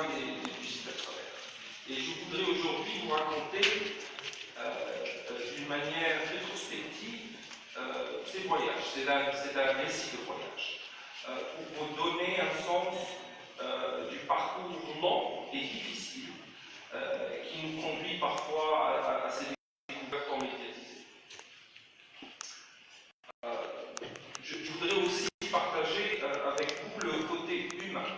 sein du cybertravers. Et je voudrais aujourd'hui vous raconter d'une manière rétrospective ces voyages. C'est un récit de voyage pour vous donner un sens du parcours long et difficile qui nous conduit parfois à ces découvertes en médiatisées. Je voudrais aussi partager avec vous le côté humain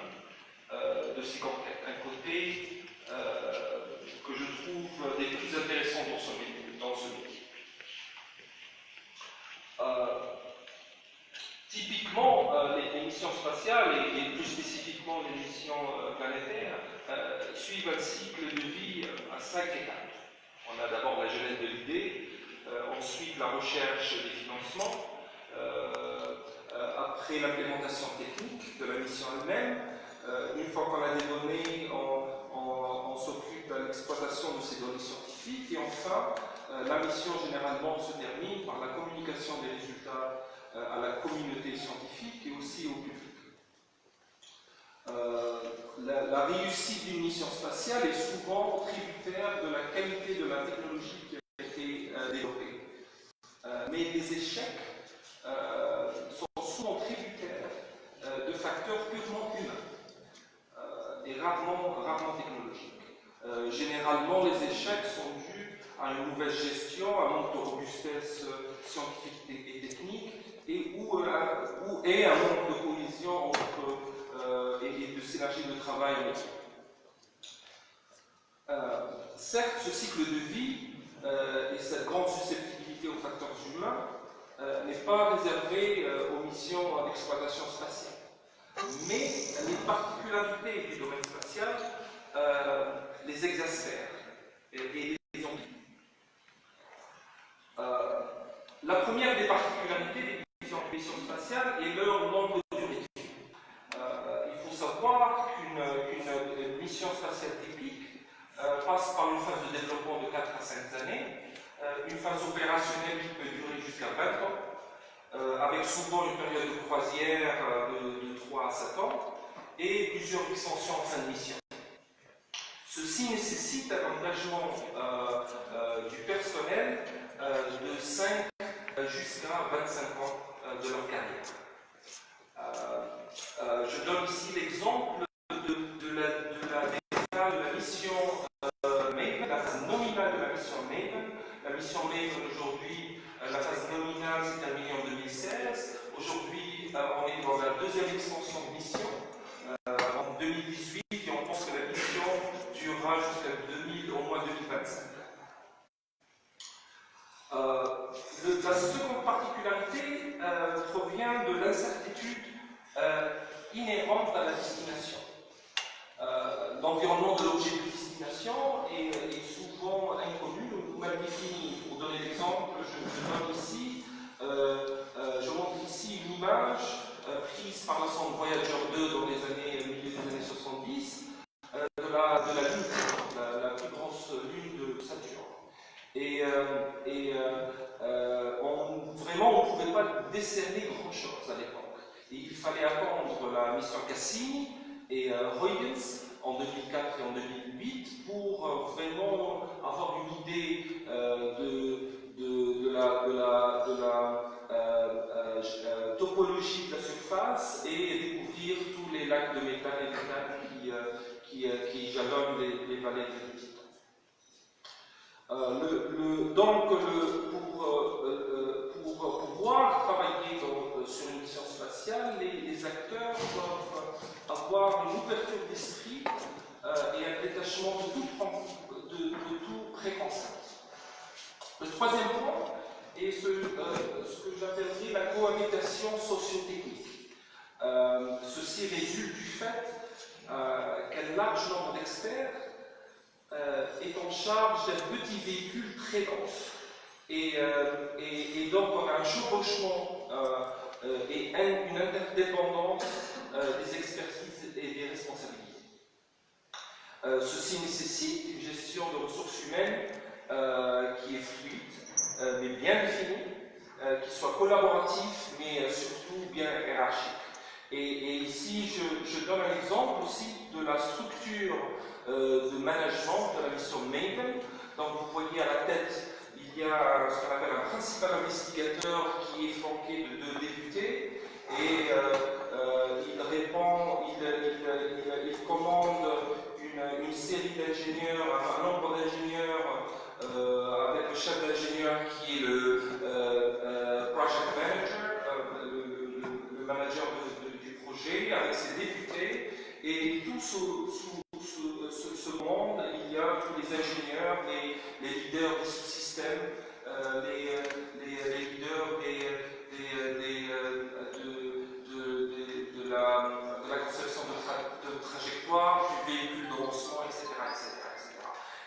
de ces conquêtes, un côté que je trouve des plus intéressants dans ce métier. Typiquement, les missions spatiales, et plus spécifiquement les missions planétaires, suivent un cycle de vie à 5 étapes. On a d'abord la genèse de l'idée, ensuite la recherche des financements, après l'implémentation technique de la mission elle-même. Une fois qu'on a des données, on s'occupe de l'exploitation de ces données scientifiques, et enfin, la mission généralement se termine par la communication des résultats à la communauté scientifique et aussi au public. La réussite d'une mission spatiale est souvent tributaire de la qualité de la technologie qui a été développée. Mais les échecs sont souvent tributaires de facteurs purement humains et rarement technologiques. Généralement, les échecs sont dus à une mauvaise gestion, à un manque de robustesse scientifique et technique, et un manque de cohésion et de synergie de travail en équipe. Certes, ce cycle de vie et cette grande susceptibilité aux facteurs humains n'est pas réservé aux missions d'exploitation spatiale. Mais les particularités du domaine spatial les exacerbent et les ont. La première des particularités des missions spatiales est leur longue durée. Il faut savoir qu'une mission spatiale typique passe par une phase de développement de 4 à 5 années, une phase opérationnelle qui peut durer jusqu'à 20 ans, avec souvent une période de croisière de 3 à 7 ans, et plusieurs extensions en fin de mission. Ceci nécessite un engagement du personnel de 5 jusqu'à 25 ans de leur carrière. Je donne ici l'exemple de la mission Maven, la phase nominale de la mission Maven. La mission Maven aujourd'hui, la phase nominale s'est terminée en 2016. Aujourd'hui, on est dans la deuxième extension de mission en 2018, et on pense que la mission durera jusqu'à au moins 2025. La seconde particularité provient de l'incertitude inhérente à la destination. L'environnement de l'objet de destination est souvent inconnu ou mal défini. Pour donner l'exemple, je montre ici une image prise par la sonde Voyager 2 dans les milieu des années 70 de la Lune, la plus grosse lune de Saturne. Vraiment, on ne pouvait pas décerner grand-chose à l'époque. Et il fallait attendre la mission Cassini et Huygens en 2004 et en 2008 pour vraiment avoir une idée de la topologie de la surface et découvrir tous les lacs de méthane et d'éthane qui jalonnent les vallées de Titan. Pour pouvoir travailler sur une mission spatiale, les acteurs doivent avoir une ouverture d'esprit et un détachement de tout préconcept. Le troisième point est ce que j'appellerais la cohabitation socio-technique. Ceci résulte du fait qu'un large nombre d'experts est en charge d'un petit véhicule très dense. Et donc on a un chevauchement et une interdépendance des expertises et des responsabilités. Ceci nécessite une gestion de ressources humaines qui est fluide, mais bien définie, qui soit collaborative, mais surtout bien hiérarchique. Et ici, je donne un exemple aussi de la structure de management de la mission Maven. Donc vous voyez à la tête, il y a ce qu'on appelle un principal investigateur qui est flanqué de 2 députés et il répond, il commande une série d'ingénieurs, un nombre d'ingénieurs avec le chef d'ingénieur qui est le project manager, le manager du projet avec ses députés, et tout sous ce monde, il y a tous les ingénieurs, les leaders des sous-systèmes, les leaders de la conception de trajectoire, du véhicule de lancement, etc.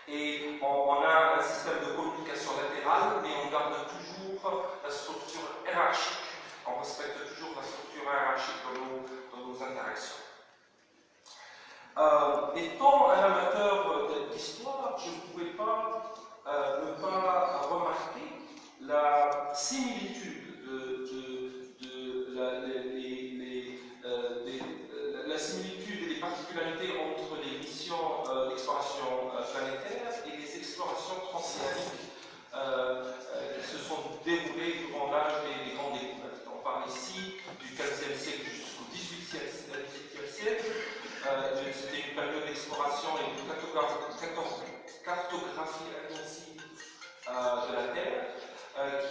Et on a un système de communication latérale, mais on garde toujours la structure hiérarchique, on respecte toujours la structure hiérarchique dans nos interactions. Étant un amateur d'histoire, je ne pouvais pas ne pas remarquer la similitude la similitude et les particularités entre les missions d'exploration planétaire et les explorations transoceaniques qui se sont déroulées durant l'âge des grandes découvertes. On parle ici du XVe siècle jusqu'au XVIIIe siècle. C'était une période d'exploration et de cartographie intensive de la Terre,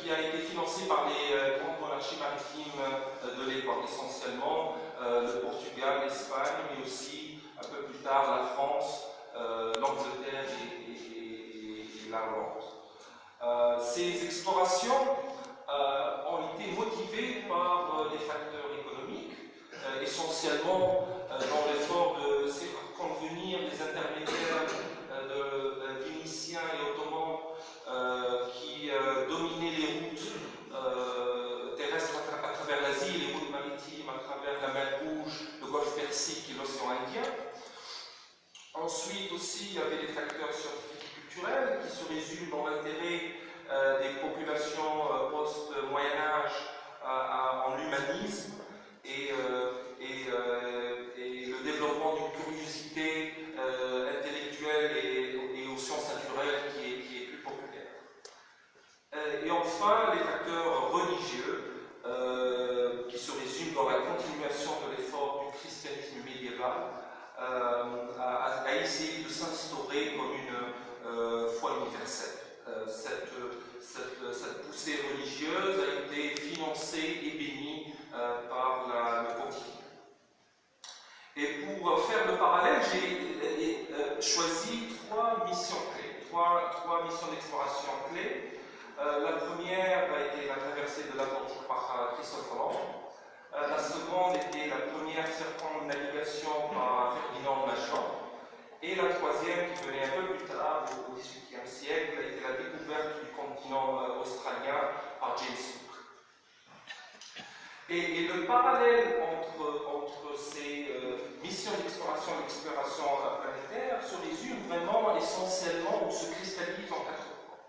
qui a été financée par les grandes monarchies maritimes de l'époque, essentiellement le Portugal, l'Espagne, mais aussi un peu plus tard la France, l'Angleterre et la Hollande. Ces explorations ont été motivées par des facteurs économiques, essentiellement dans l'effort de circonvenir les intermédiaires vénitiens et ottomans qui dominaient les routes terrestres à travers l'Asie, les routes maritimes à travers la mer Rouge, le golfe Persique et l'océan Indien. Ensuite aussi, il y avait des facteurs scientifiques et culturels qui se résument dans l'intérêt des populations post-Moyen-Âge en humanisme et le développement d'une curiosité intellectuelle et aux sciences naturelles qui est plus populaire. Et enfin, les facteurs religieux qui se résument dans la continuation de l'effort du christianisme médiéval à essayer de s'instaurer comme une foi universelle. Cette poussée religieuse a été financée et bénie par le pontificat. Et pour faire le parallèle, j'ai choisi 3 missions clés, 3 missions d'exploration clés. La première a été la traversée de l'Atlantique par Christophe Colomb. La seconde était la première circumnavigation par Ferdinand Magellan. Et la troisième, qui venait un peu plus tard, au XVIIIe siècle, a été la découverte du continent australien par James Cook. Et le parallèle entre ces missions d'exploration et d'exploration planétaire se résume vraiment essentiellement ou se cristallise en 4 points.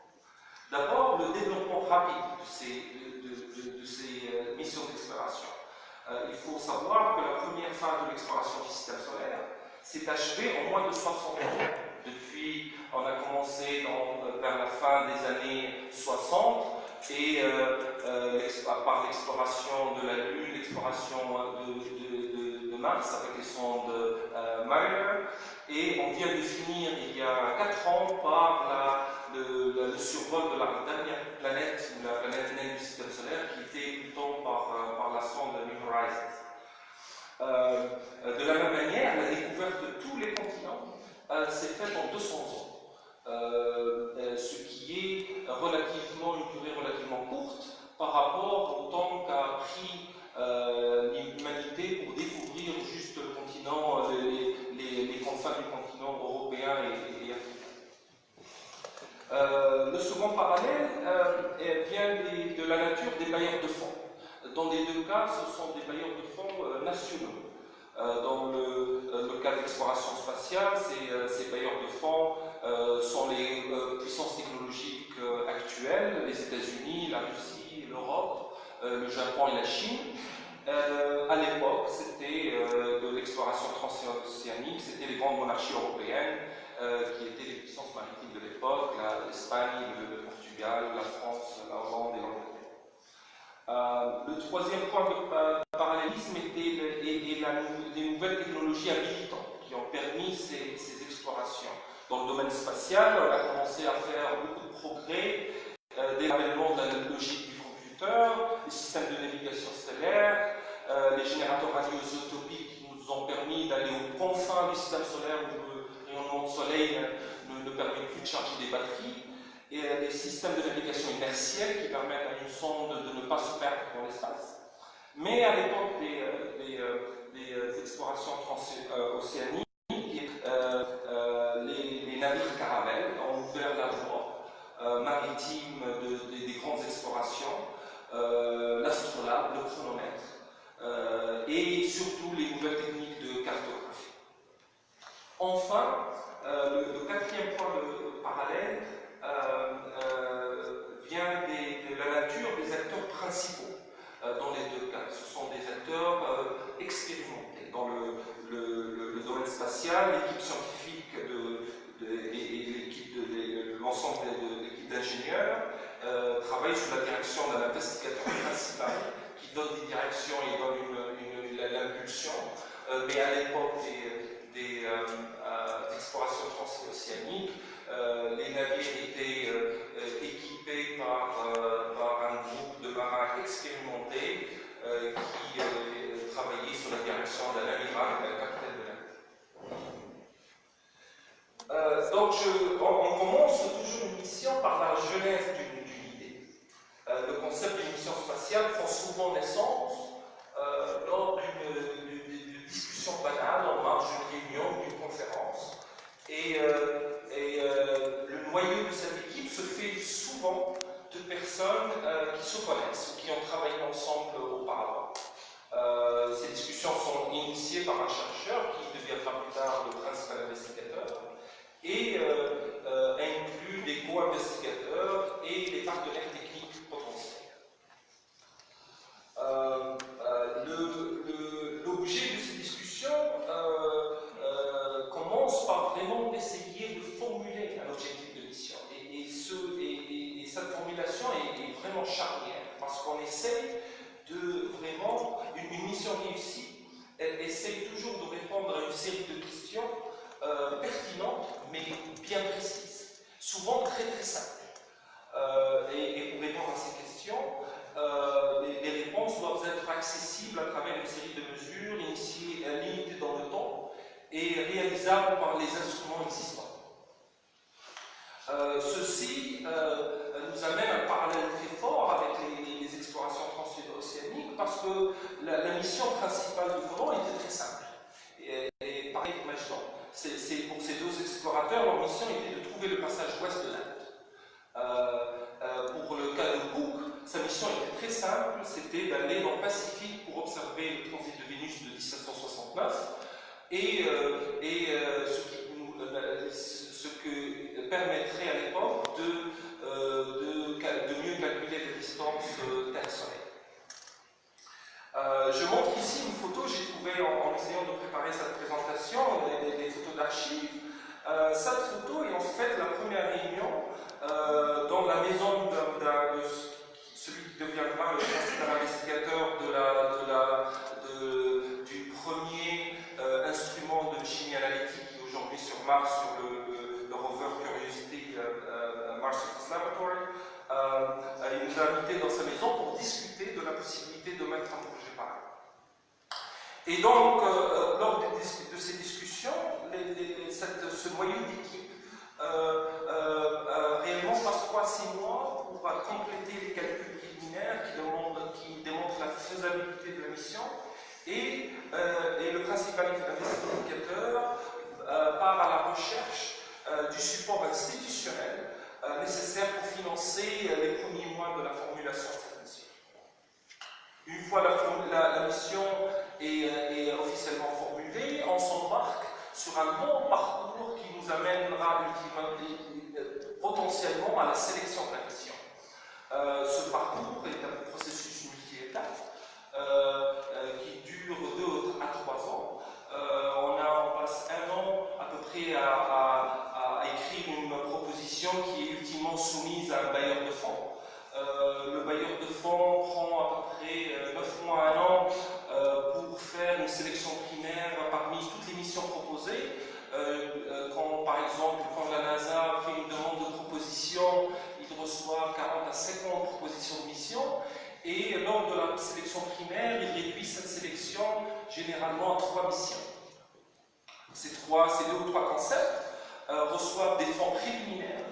D'abord, le développement rapide de ces missions d'exploration. Il faut savoir que la première phase de l'exploration du système solaire s'est achevée en moins de 60 ans. Depuis, on a commencé vers la fin des années 60 et par l'exploration de la Lune, l'exploration de Mars avec les sondes Miner, et on vient de finir il y a 4 ans par le survol de la dernière planète, ou la planète naine du système solaire, qui était plutôt par la sonde New Horizons. De la même manière, la découverte de tous les continents s'est faite en 200 ans, ce qui est une durée relativement courte par rapport au temps qu'a pris l'humanité pour découvrir juste le continent, les confins du continent européen et africain. Le second parallèle vient de la nature des bailleurs de fonds. Dans les 2 cas, ce sont des bailleurs de fonds nationaux. Dans le cas d'exploration spatiale, ces bailleurs de fonds sont les puissances technologiques actuelles, les États-Unis, la Russie, l'Europe, le Japon et la Chine. À l'époque, c'était de l'exploration transoceanique, c'était les grandes monarchies européennes qui étaient les puissances maritimes de l'époque, l'Espagne, le Portugal, la France, la Hollande et l'Angleterre. Le troisième point de parallélisme était les nouvelles technologies habilitantes qui ont permis ces explorations. Dans le domaine spatial, on a commencé à faire beaucoup de progrès dès l'avènement de la logique du computer, les systèmes de navigation stellaire, les générateurs radioisotopiques qui nous ont permis d'aller aux confins du système solaire où le rayonnement du soleil ne permet plus de charger des batteries, et les systèmes de navigation inertielle qui permettent à une sonde de ne pas se perdre dans l'espace. Mais à l'époque des explorations transocéaniques, les navires caravelles ont ouvert la voie maritime des grandes explorations, l'astrolabe, le chronomètre, et surtout les nouvelles techniques de cartographie. Enfin, le quatrième point de parallèle vient de la nature des acteurs principaux dans les deux cas. Ce sont des acteurs expérimentés. Dans le domaine spatial, l'équipe scientifique et l'ensemble de l'équipe d'ingénieurs travaillent sous la direction d'un investigateur principal qui donne des directions et donne l'impulsion. Mais à l'époque des explorations transocéaniques, les navires étaient équipés par un groupe de marins expérimentés qui travaillaient sous la direction d'un amiral et d'un capitaine de navire. Donc on commence toujours une mission par la genèse d'une idée. Le concept d'une mission spatiale prend souvent naissance lors d'une discussion banale en marge d'une réunion ou d'une conférence. Et le noyau de cette équipe se fait souvent de personnes qui se connaissent ou qui ont travaillé ensemble auparavant. Ces discussions sont initiées par un chercheur qui deviendra plus tard le principal investigateur et inclut des co-investigateurs et des partenaires techniques potentiels. L'objet de ces discussions commence par vraiment essayer de formuler un objectif de mission. Et cette formulation est vraiment charnière parce qu'on essaye de vraiment, une mission réussie, elle essaye toujours de répondre à une série de questions pertinentes mais bien précises, souvent très très simples. Et pour répondre à ces questions, les réponses doivent être accessibles à travers une série de mesures limitées dans le temps et réalisables par les instruments existants. Ceci nous amène à un parallèle très fort avec les explorations transocéaniques parce que la mission principale du volant était très simple. Et pareil pour Magellan. Pour ces deux explorateurs, leur mission était de trouver le passage ouest de l'Inde. Pour le cas de Cook, sa mission était très simple, c'était d'aller dans le Pacifique pour observer le transit de Vénus de 1769 et ce que permettrait à l'époque de mieux calculer les distances Terre-Soleil. Je montre ici une photo, j'ai trouvé en essayant de préparer cette présentation, des photos d'archives. Cette photo est en fait la première réunion dans la maison de celui qui deviendra le principal investigateur du premier instrument de chimie analytique qui est aujourd'hui sur Mars, sur le rover Curiosity Mars Surface Laboratory. Il nous a invités dans sa maison pour discuter de la possibilité de mettre un projet pareil. Et donc, lors de ces discussions, ce noyau d'équipe réellement passe 3 à 6 mois pour compléter les calculs préliminaires qui démontrent la faisabilité de la mission et le principal investigateur part à la recherche du support institutionnel nécessaire pour financer les premiers mois de la formulation de cette mission. Une fois la mission est officiellement formulée, on s'embarque sur un long parcours qui nous amènera potentiellement à la sélection de la mission. Ce parcours est un processus multi-étapes qui dure 2 à 3 ans. On passe 1 an à peu près à écrire une proposition qui est ultimement soumise à un bailleur de fonds. Le bailleur de fonds prend à peu près 9 mois à 1 an pour faire une sélection primaire parmi toutes les missions proposées. Par exemple, quand la NASA fait une demande de proposition, il reçoit 40 à 50 propositions de mission. Et lors de la sélection primaire, il réduit cette sélection généralement à 3 missions. Ces 2 ou 3 concepts reçoivent des fonds préliminaires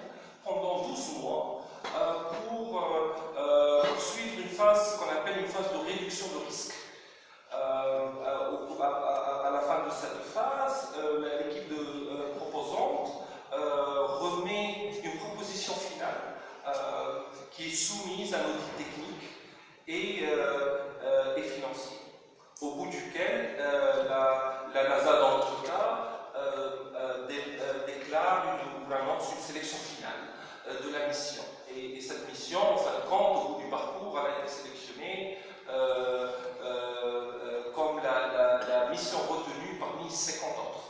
pendant 12 mois pour suivre une phase qu'on appelle une phase de réduction de risque. À la fin de cette phase, l'équipe proposante remet une proposition finale qui est soumise à un audit technique et financier, au bout duquel la NASA, dans notre cas, déclare ou annonce une sélection finale de la mission. Et cette mission, en fin de compte, au bout du parcours, elle a été sélectionnée comme la mission retenue parmi 50 autres.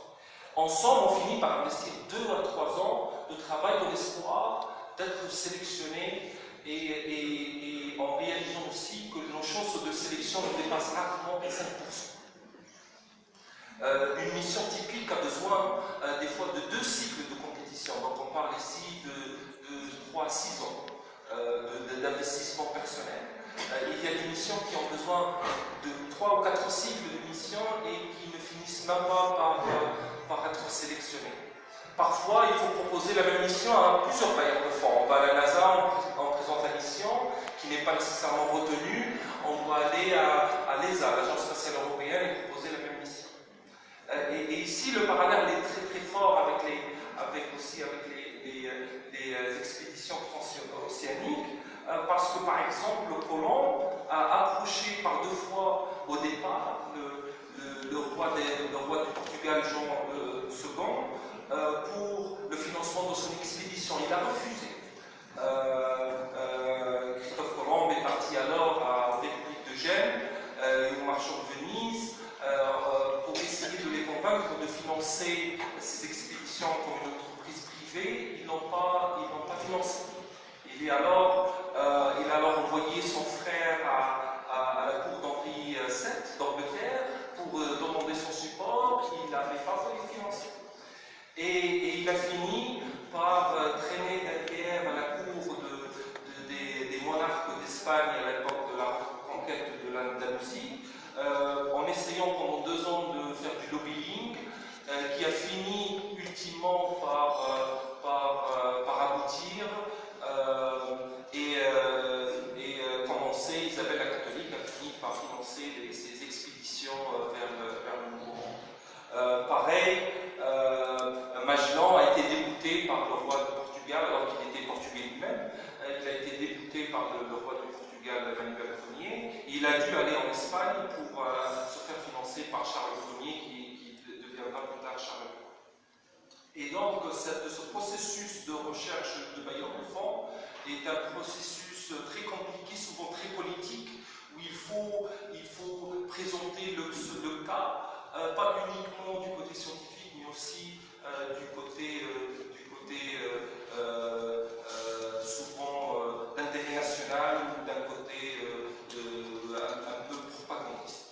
Ensemble, on finit par investir 2 à 3 ans de travail dans l'espoir d'être sélectionné et en réalisant aussi que nos chances de sélection ne dépassent rarement les 5%. Une mission typique a besoin des fois de 2 cycles de compétition. Donc on parle ici de 3 à 6 ans d'investissement personnel. Il y a des missions qui ont besoin de 3 ou 4 cycles de mission et qui ne finissent même pas par être sélectionnées. Parfois, il faut proposer la même mission à plusieurs bailleurs de fonds. On va à la NASA, on présente la mission qui n'est pas nécessairement retenue. On doit aller à l'ESA, l'Agence spatiale européenne, et proposer la même mission. Et ici, le parallèle est très très fort avec les expéditions transocéaniques, parce que par exemple, le Colomb a approché par 2 fois au départ le roi du Portugal, Jean II, pour le financement de son expédition. Il a refusé. Christophe Colomb est parti alors en République de Gênes, au marchand de Venise, pour essayer de les convaincre de financer ces expéditions comme une entreprise privée. Ils n'ont pas financé. Il a alors envoyé son frère à la cour d'Henri VII d'Angleterre pour demander son support. Il n'avait pas voulu financer. Et il a fini par traîner derrière la cour des monarques d'Espagne à l'époque de la conquête de l'Andalousie, en essayant pendant 2 ans de faire du lobbying, qui a fini ultimement par aboutir et commencer. Isabelle la catholique a fini par financer ces expéditions vers le Nouveau Monde. Pareil, Magellan a été débouté par le roi de Portugal, alors qu'il était portugais lui-même. Il a été débouté par le roi du Portugal, Manuel Ier. Il a dû aller en Espagne pour se faire financer par Charles Ier, qui deviendra plus tard Charles Quint. Et donc, ce processus de recherche de bailleurs de fonds est un processus très compliqué, souvent très politique, où il faut présenter le cas, pas uniquement du côté scientifique, mais aussi du côté souvent d'intérêt national ou d'un côté un peu propagandiste.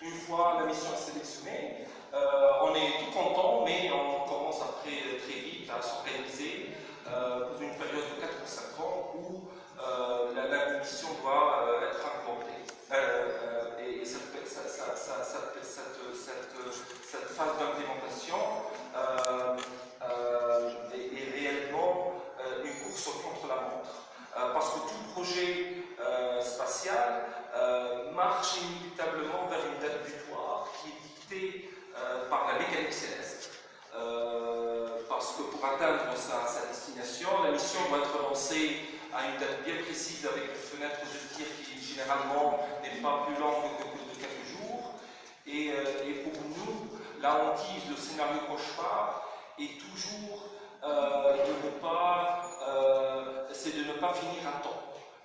Une fois la mission sélectionnée, on est tout content, mais on commence après très vite à s'organiser pour une période de 4 ou 5 ans où la mission doit être implantée. Et cette phase d'implémentation est réellement une course contre la montre. Parce que tout projet spatial marche inévitablement vers une date butoir qui est dictée par la mécanique céleste. Parce que pour atteindre sa destination, la mission doit être lancée à une date bien précise avec une fenêtre de tir qui généralement n'est pas plus longue que de quelques jours. Et pour nous, la hantise, le scénario cauchemar est toujours de ne pas finir à temps.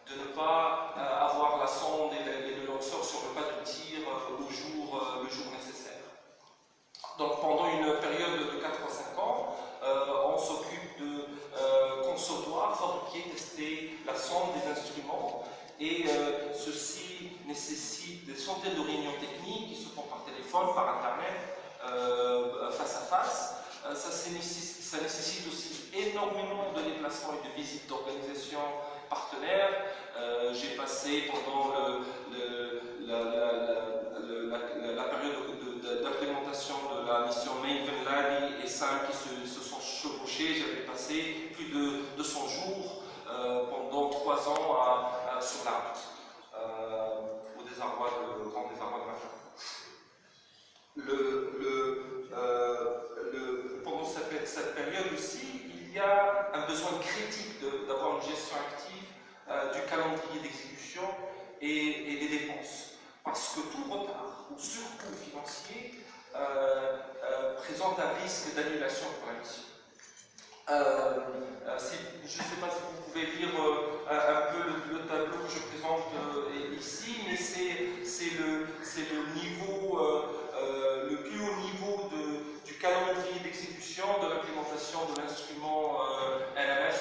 de ne pas avoir la sonde et le lanceur sur le pas de tir le jour nécessaire. Donc pendant une période de 4 à 5 ans, on s'occupe de concevoir, fabriquer, tester la sonde des instruments, et ceci nécessite des centaines de réunions techniques qui se font par téléphone, par internet, face à face. Ça nécessite aussi énormément de déplacements et de visites d'organisations partenaires. J'ai passé pendant la période d'implémentation de la mission Maven, Lali et SAM qui se sont chevauchés. J'avais passé plus de 200 jours pendant 3 ans sur la route, au désarroi de grand désarroi de ma femme. Pendant cette période aussi, il y a un besoin critique d'avoir une gestion active du calendrier d'exécution et des dépenses. Parce que tout retard ou surcoût financier présente un risque d'annulation pour la mission. Je ne sais pas si vous pouvez lire un peu le tableau que je présente ici, mais c'est le niveau, le plus haut niveau du calendrier d'exécution de l'implémentation de l'instrument NMS,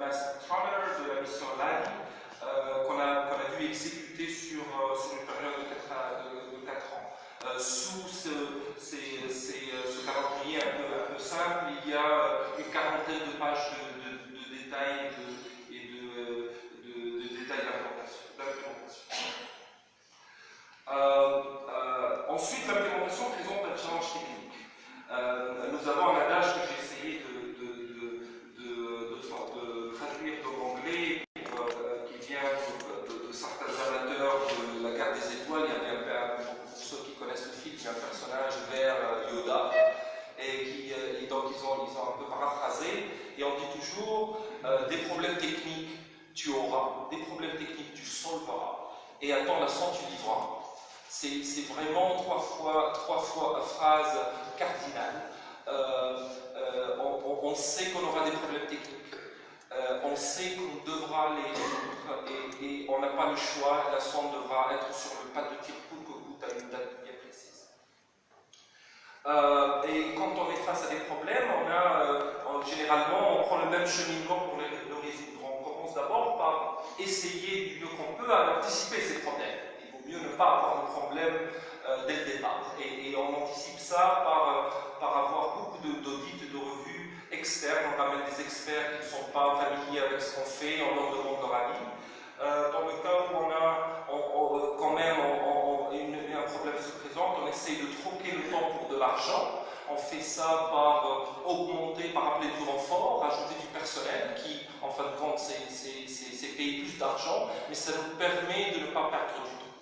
Mass Spectrometer, de la mission LADI, qu'on a dû exécuter sur une période de 4 ans. Sous ce calendrier un peu simple, il y a une quarantaine de pages de détails et de détails d'implémentation. Ensuite, l'implémentation présente un challenge technique. Nous avons un adage que j'ai essayé de traduire de l'anglais, qui vient de certains amateurs de la guerre des étoiles. Il y avait pour ceux qui connaissent le film, il y a un personnage vert Yoda, et donc ils ont un peu paraphrasé, et on dit toujours des problèmes techniques tu auras, des problèmes techniques tu solveras, et attends la son tu livreras. C'est vraiment trois fois phrase cardinale. On sait qu'on aura des problèmes techniques, on sait qu'on devra les résoudre, et on n'a pas le choix. La sonde devra être sur le pas de tir coûte que coûte à une date bien précise. Et quand on est face à des problèmes, généralement on prend le même cheminement pour le résoudre. On commence d'abord par essayer du mieux qu'on peut à anticiper ces problèmes. Il vaut mieux ne pas avoir de problème dès le départ. Et on anticipe ça par avoir beaucoup d'audits et de revues externes. On ramène des experts qui ne sont pas familiers avec ce qu'on fait, on leur demande leur avis. Dans le cas où quand même un problème se présente, on essaye de troquer le temps pour de l'argent. On fait ça par appeler du renfort, rajouter du personnel qui, en fin de compte, c'est payer plus d'argent, mais ça nous permet de ne pas perdre du temps.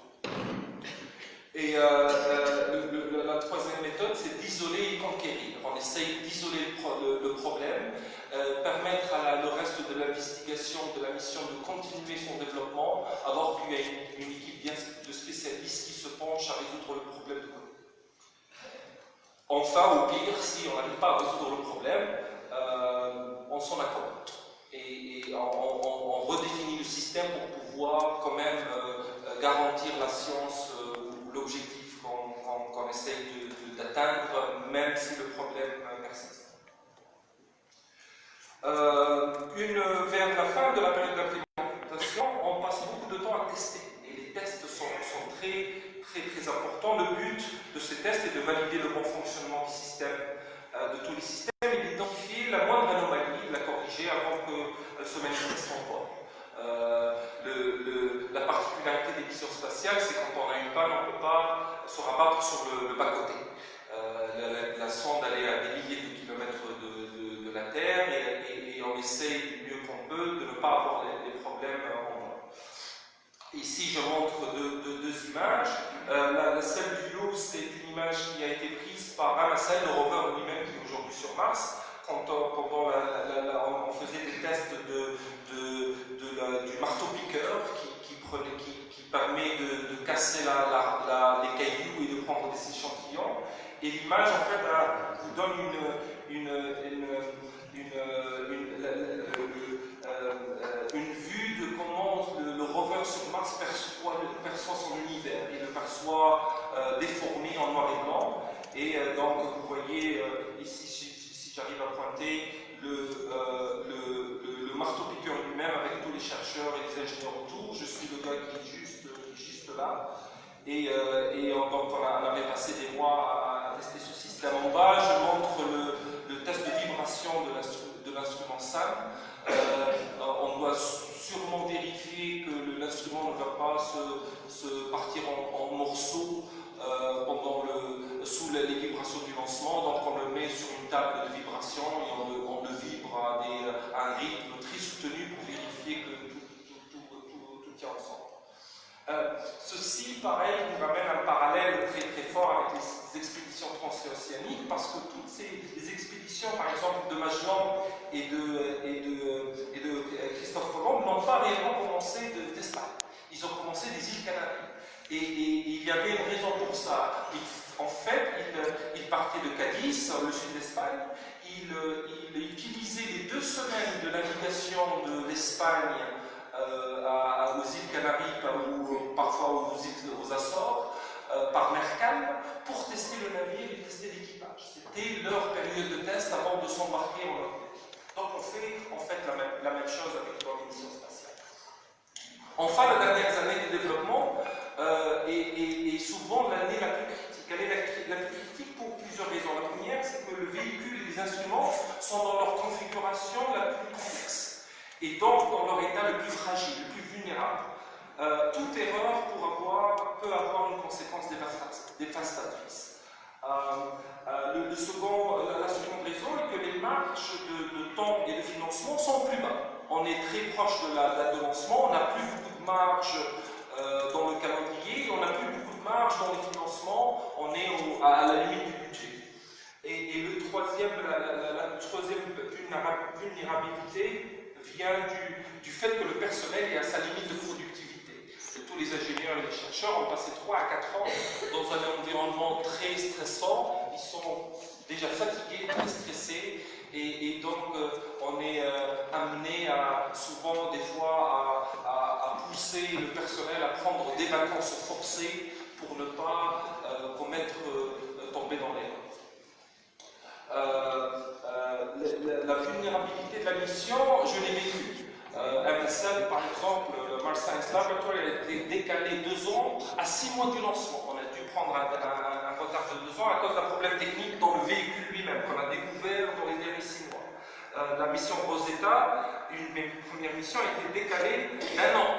Et la troisième méthode, c'est d'isoler et conquérir. On essaye d'isoler le problème, permettre à le reste de l'investigation, de la mission, de continuer son développement, alors qu'il y a une équipe bien de spécialistes qui se penche à résoudre le problème de côté. Enfin, au pire, si on n'arrive pas à résoudre le problème, on s'en accommode. Et on redéfinit le système pour pouvoir quand même garantir la science ou l'objectif qu'on essaye d'atteindre, même si le problème persiste. Vers la fin de la période d'implémentation, on passe beaucoup de temps à tester. Et les tests sont très importants. Le but de ces tests est de valider le bon fonctionnement du système, de tous les systèmes, et d'identifier la moindre anomalie, de la corriger avant qu'elle se manifeste encore. La particularité des missions spatiales, c'est quand on a une panne, on ne peut pas se rabattre sur le bas-côté. La sonde allait à des milliers de kilomètres de la Terre, et on essaye du mieux qu'on peut de ne pas avoir des problèmes en moins. Ici, je montre deux images. Celle du haut, c'est une image qui a été prise par Amassal, le rover lui-même qui est aujourd'hui sur Mars. Quand on faisait des tests du marteau-piqueur qui permet de casser les cailloux et de prendre des échantillons. Et l'image, en fait, vous donne une vue de comment là. Donc on avait passé des mois à tester ce système. En bas, je montre le test de vibration de l'instrument SAM. On doit sûrement vérifier que l'instrument ne va pas se partir en morceaux sous les vibrations du lancement. Donc on le met sur une table de vibration et on le vibre à un rythme très soutenu pour vérifier que tout tient ensemble. Ceci, pareil, nous ramène un parallèle très très fort avec les expéditions transocéaniques, parce que toutes les expéditions, par exemple, de Magellan et de Christophe Colomb, n'ont pas réellement commencé d'Espagne. Ils ont commencé des îles Canaries. Et il y avait une raison pour ça. En fait, ils partaient de Cadiz, le sud d'Espagne. Ils utilisaient les 2 semaines de navigation de l'Espagne aux îles Canaries ou parfois aux Açores par mer calme pour tester le navire et tester l'équipage. C'était leur période de test avant de s'embarquer en orbite. Donc on fait en fait la même chose avec l'organisation spatiale. Enfin, les dernières années de développement est souvent l'année la plus critique. Elle est la plus critique pour plusieurs raisons. La première, c'est que le véhicule et les instruments sont dans leur configuration la plus complexe et donc dans leur état le plus fragile, le plus vulnérable. Toute erreur peut avoir une conséquence dévastatrice. La seconde raison est que les marges de temps et de financement sont plus bas. On est très proche de la date de lancement, on n'a plus beaucoup de marge dans le calendrier, on n'a plus beaucoup de marge dans les financements, on est à la limite du budget. Et la troisième vulnérabilité vient du fait que le personnel est à sa limite de productivité. Tous les ingénieurs et les chercheurs ont passé 3 à 4 ans dans un environnement très stressant, ils sont déjà fatigués, très stressés, et donc on est amené souvent des fois à pousser le personnel à prendre des vacances forcées pour ne pas tomber dans l'erreur. La vulnérabilité de la mission, je l'ai vécue. MSL, par exemple, le Mars Science Laboratory a été décalé 2 ans à 6 mois du lancement. On a dû prendre un retard de 2 ans à cause d'un problème technique dans le véhicule lui-même, qu'on a découvert dans les derniers 6 mois. La mission Rosetta, une de mes premières missions, a été décalée d'1 an,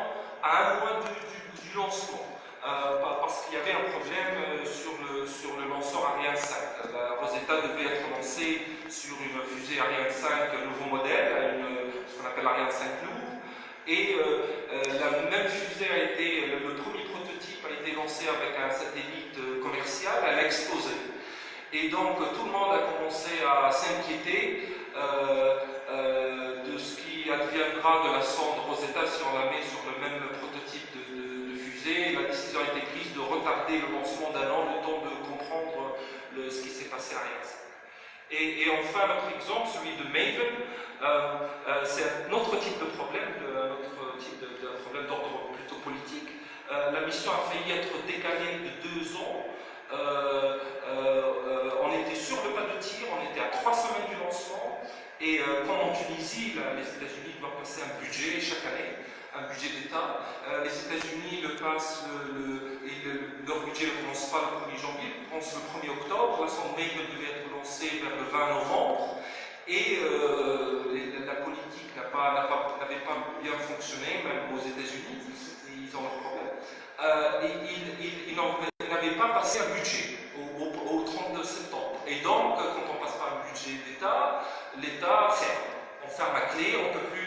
à 1 mois du lancement, parce qu'il y avait un problème sur le lanceur Ariane 5. La Rosetta devait être lancée sur une fusée Ariane 5 nouveau modèle, ce qu'on appelle Ariane 5 lourd, et la même fusée le premier prototype a été lancé avec un satellite commercial, elle a explosé. Et donc tout le monde a commencé à s'inquiéter de ce qui adviendra de la sonde Rosetta si on la met sur le même prototype de fusée. La décision a été prise de retarder le lancement d'1 an, le temps de comprendre ce qui s'est passé à Ariane 5. Et enfin, notre exemple, celui de Maven, c'est un autre type de problème, d'un problème d'ordre plutôt politique. La mission a failli être décalée de 2 ans. On était sur le pas de tir, on était à 3 semaines du lancement, et comme en Tunisie, les États-Unis doivent passer un budget chaque année, un budget d'État. Les États-Unis leur budget ne commence pas le 1er janvier, il commence le 1er octobre. La sonde Maven devait être lancée vers le 20 novembre, et la politique n'avait pas bien fonctionné, même aux États-Unis, ils ont leurs problèmes. Ils n'avaient pas passé un budget au 30 septembre. Et donc, quand on ne passe pas un budget d'État, l'État ferme. On ferme à clé,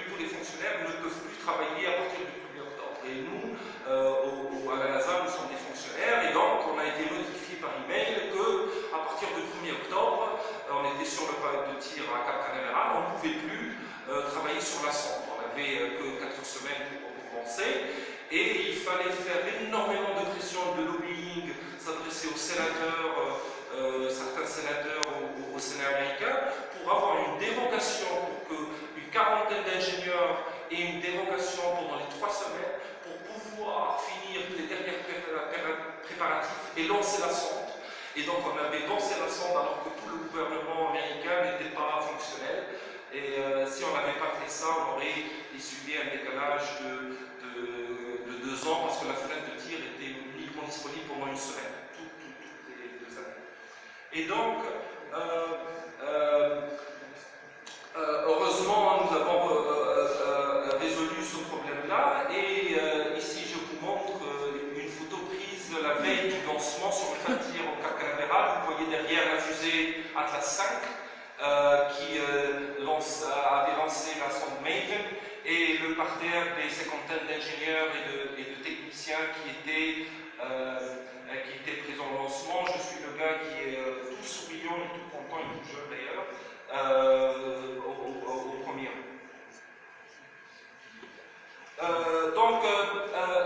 tous les fonctionnaires ne peuvent plus travailler à partir du 1er octobre. Et nous, à la NASA, nous sommes des fonctionnaires, et donc on a été notifié par email qu'à partir du 1er octobre, on était sur le pas de tir à Cap Canaveral, on ne pouvait plus travailler sur la sonde. On n'avait que 4 semaines pour commencer, et il fallait faire énormément de pression, de lobbying, s'adresser aux sénateurs, certains sénateurs au Sénat américain, pour avoir une dérogation, pour qu'une quarantaine d'ingénieurs aient une dérogation pendant les 3 semaines, pour pouvoir finir les derniers préparatifs et lancer la sonde. Et donc on avait lancé la sonde alors que tout le gouvernement américain n'était pas fonctionnel. Et si on n'avait pas fait ça, on aurait subi un décalage de 2 ans, parce que la fenêtre de tir était disponible pendant une semaine, toutes les 2 années. Et donc, heureusement, nous avons résolu ce problème-là, et ici je vous montre une photo prise la veille du lancement sur le Fatir au Cap Canaveral. Vous voyez derrière la fusée Atlas V qui avait lancé la sonde Maven, et le parterre des cinquantaines d'ingénieurs et de techniciens qui étaient présents au lancement. Je suis le gars qui est tout souriant et tout content et tout jeune d'ailleurs, au premier rang. Donc,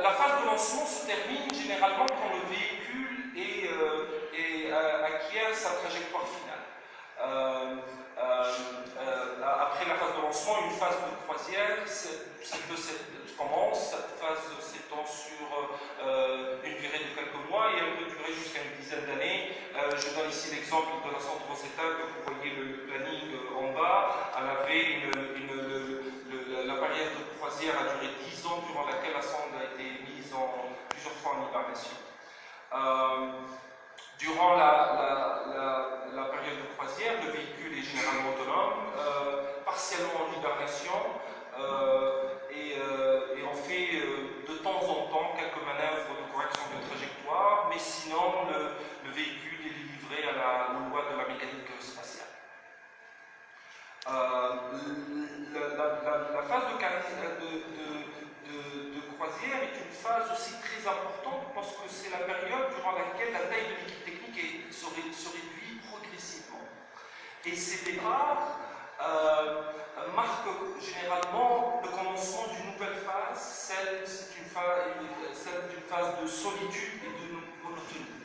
la phase de lancement se termine généralement quand le véhicule acquiert sa trajectoire finale. Après la phase de lancement, une phase de croisière commence. Cette phase s'étend sur une durée de quelques mois et elle peut durer jusqu'à une dizaine d'années. Je donne ici l'exemple de la sonde Rosetta, que vous voyez le planning en bas. Elle avait la période de croisière a duré 10 ans, durant laquelle la sonde a été mise plusieurs fois en hibernation. Durant la période de croisière, le véhicule est généralement autonome, partiellement en hibernation, et on fait de temps en temps quelques manœuvres de correction de trajectoire, mais sinon le véhicule est livré à la loi de la mécanique spatiale. La phase de croisière est une phase aussi très importante parce que c'est la période durant laquelle la taille de l'équipe technique se réduit progressivement. Et ces départs marquent généralement le commencement d'une nouvelle phase, celle d'une phase de solitude et de monotonie.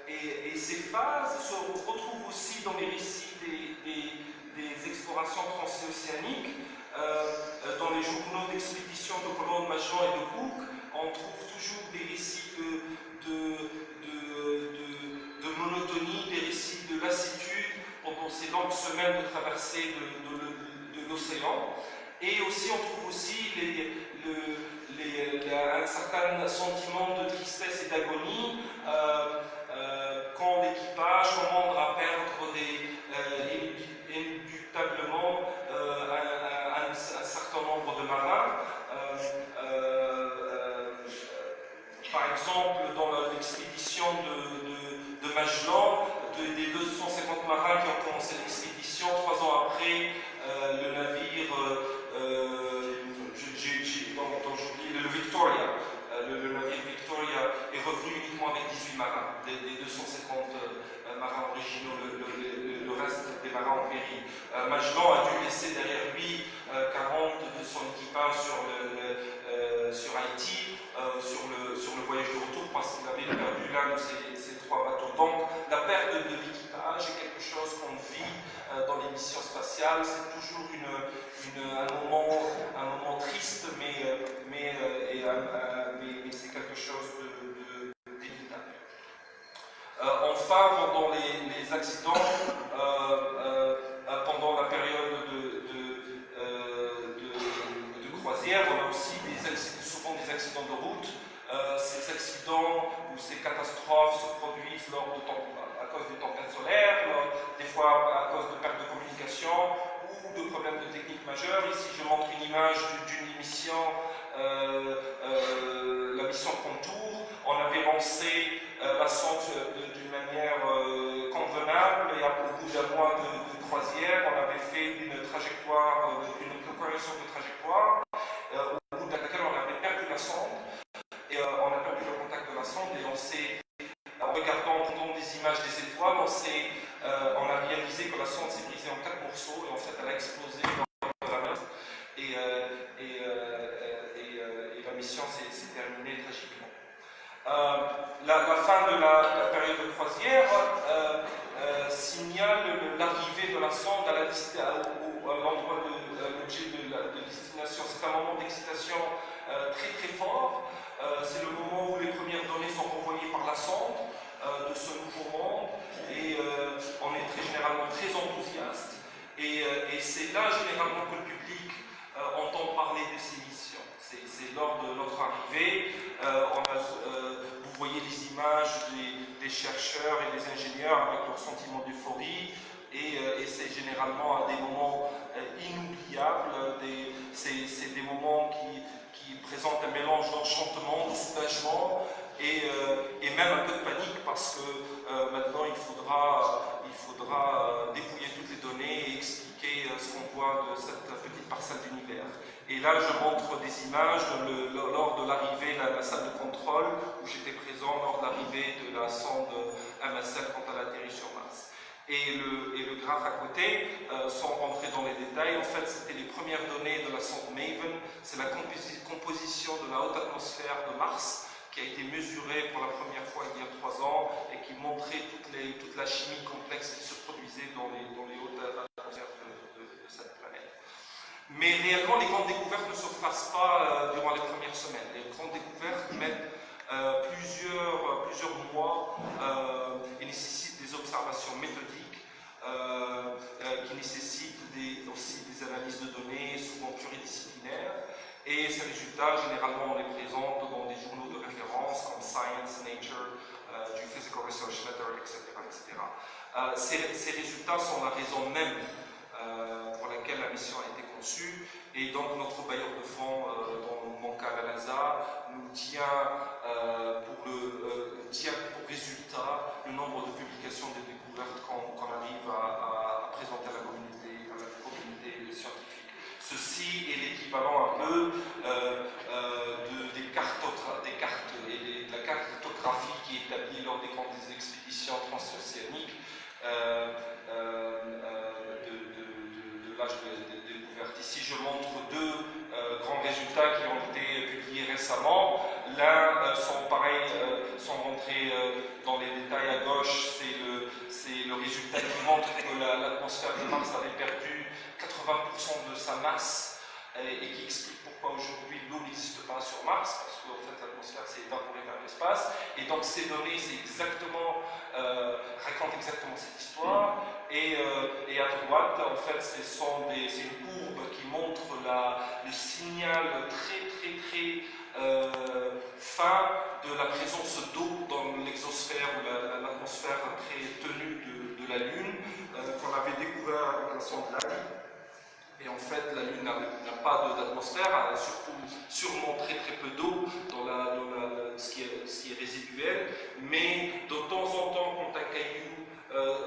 Et ces phases se retrouvent aussi dans les récits des explorations transocéaniques. Dans les journaux d'expédition de Colomb, Magellan et de Cook, on trouve toujours des récits de monotonie, des récits de lassitude pendant ces longues semaines de traversée de l'océan. Et aussi, on trouve aussi un certain sentiment de tristesse et d'agonie quand l'équipage commence à perdre inéluctablement un certain nombre de marins. Par exemple, dans l'expédition de Magellan, des 250 marins qui ont commencé l'expédition, 3 ans après, le navire, dont j'oublie, le Victoria, le navire Victoria est revenu uniquement avec 18 marins, des 250 marins originaux, le reste des marins ont péri. Magellan a dû laisser derrière lui 40 de son équipage sur Haïti, sur le voyage de retour, parce qu'il avait perdu l'un de ses 3 bateaux. Donc, la perte de l'équipage est quelque chose qu'on vit dans les missions spatiales. C'est toujours un moment triste, mais c'est quelque chose d'évitable. Enfin, pendant les accidents, pendant la période de croisière, on a aussi souvent des accidents de route. Ces accidents ou ces catastrophes se produisent à cause des tempêtes solaires, des fois à cause de pertes de communication ou de problèmes de technique majeure. Ici, je montre une image d'une mission, la mission Contour. On avait lancé la sonde d'une manière convenable, et au bout d'un mois de croisière, on avait fait une correction de trajectoire, au bout de laquelle on avait perdu la sonde. Et on a perdu le contact de la sonde, et en regardant des images des étoiles, on a réalisé que la sonde s'est brisée en 4 morceaux, et en fait elle a explosé dans la mer, et la mission s'est terminée tragiquement. La fin de la période de croisière signale l'arrivée de la sonde à l'endroit de l'objet de destination. C'est un moment d'excitation très très fort. C'est le moment où les premières données sont renvoyées par la sonde de ce nouveau monde, et on est généralement très enthousiaste, et c'est là généralement que le public entend parler de ces missions. C'est lors de notre arrivée. Vous voyez les images des chercheurs et des ingénieurs avec leur sentiment d'euphorie. Et c'est généralement des moments inoubliables. C'est des moments qui présentent un mélange d'enchantement, de soulagement et même un peu de panique parce que maintenant il faudra dépouiller toutes les données et expliquer ce qu'on voit de cette petite parcelle d'univers. Et là, je montre des images lors de l'arrivée de la salle de contrôle où j'étais présent lors de l'arrivée de la sonde MSL quand elle atterrit sur Mars. Et le graphe à côté, sans rentrer dans les détails, en fait, c'était les premières données de la sonde MAVEN. C'est la composition de la haute atmosphère de Mars qui a été mesurée pour la première fois il y a 3 ans et qui montrait toute la chimie complexe qui se produisait dans les hautes atmosphères de cette planète. Mais réellement, les grandes découvertes ne se passent pas durant les premières semaines. Les grandes découvertes mettent plusieurs mois et nécessitent des observations méthodiques qui nécessitent aussi des analyses de données souvent pluridisciplinaires. Et ces résultats, généralement, on les présente dans des journaux de référence comme Science, Nature, du Physical Research Letter, etc. Ces résultats sont la raison même pour laquelle la mission a été conçue. Et donc, notre bailleur de fonds, dans mon cas la NASA, nous tient pour résultat le nombre de publications de découvertes qu'on arrive à présenter à la communauté scientifique. Ceci est l'équivalent un peu des cartes et de la cartographie qui est établie lors des grandes expéditions transocéaniques de l'âge de découverte. Ici, je montre 2 grands résultats qui ont été publiés récemment. L'un sont rentrés dans les détails à gauche, c'est le résultat qui montre que l'atmosphère de Mars avait perdu 80% de sa masse et qui explique pourquoi aujourd'hui l'eau n'existe pas sur Mars, parce qu'en fait l'atmosphère s'est évaporée vers l'espace. Et donc ces données racontent exactement cette histoire. Et à droite, en fait, c'est une courbe qui montre le signal très fin de la présence d'eau dans l'exosphère ou l'atmosphère très tenue de la Lune, qu'on avait découvert avec la sonde LADEE. Et en fait, la Lune n'a pas d'atmosphère, elle a sûrement très peu d'eau dans ce qui est résiduel, mais de temps en temps, quand un caillou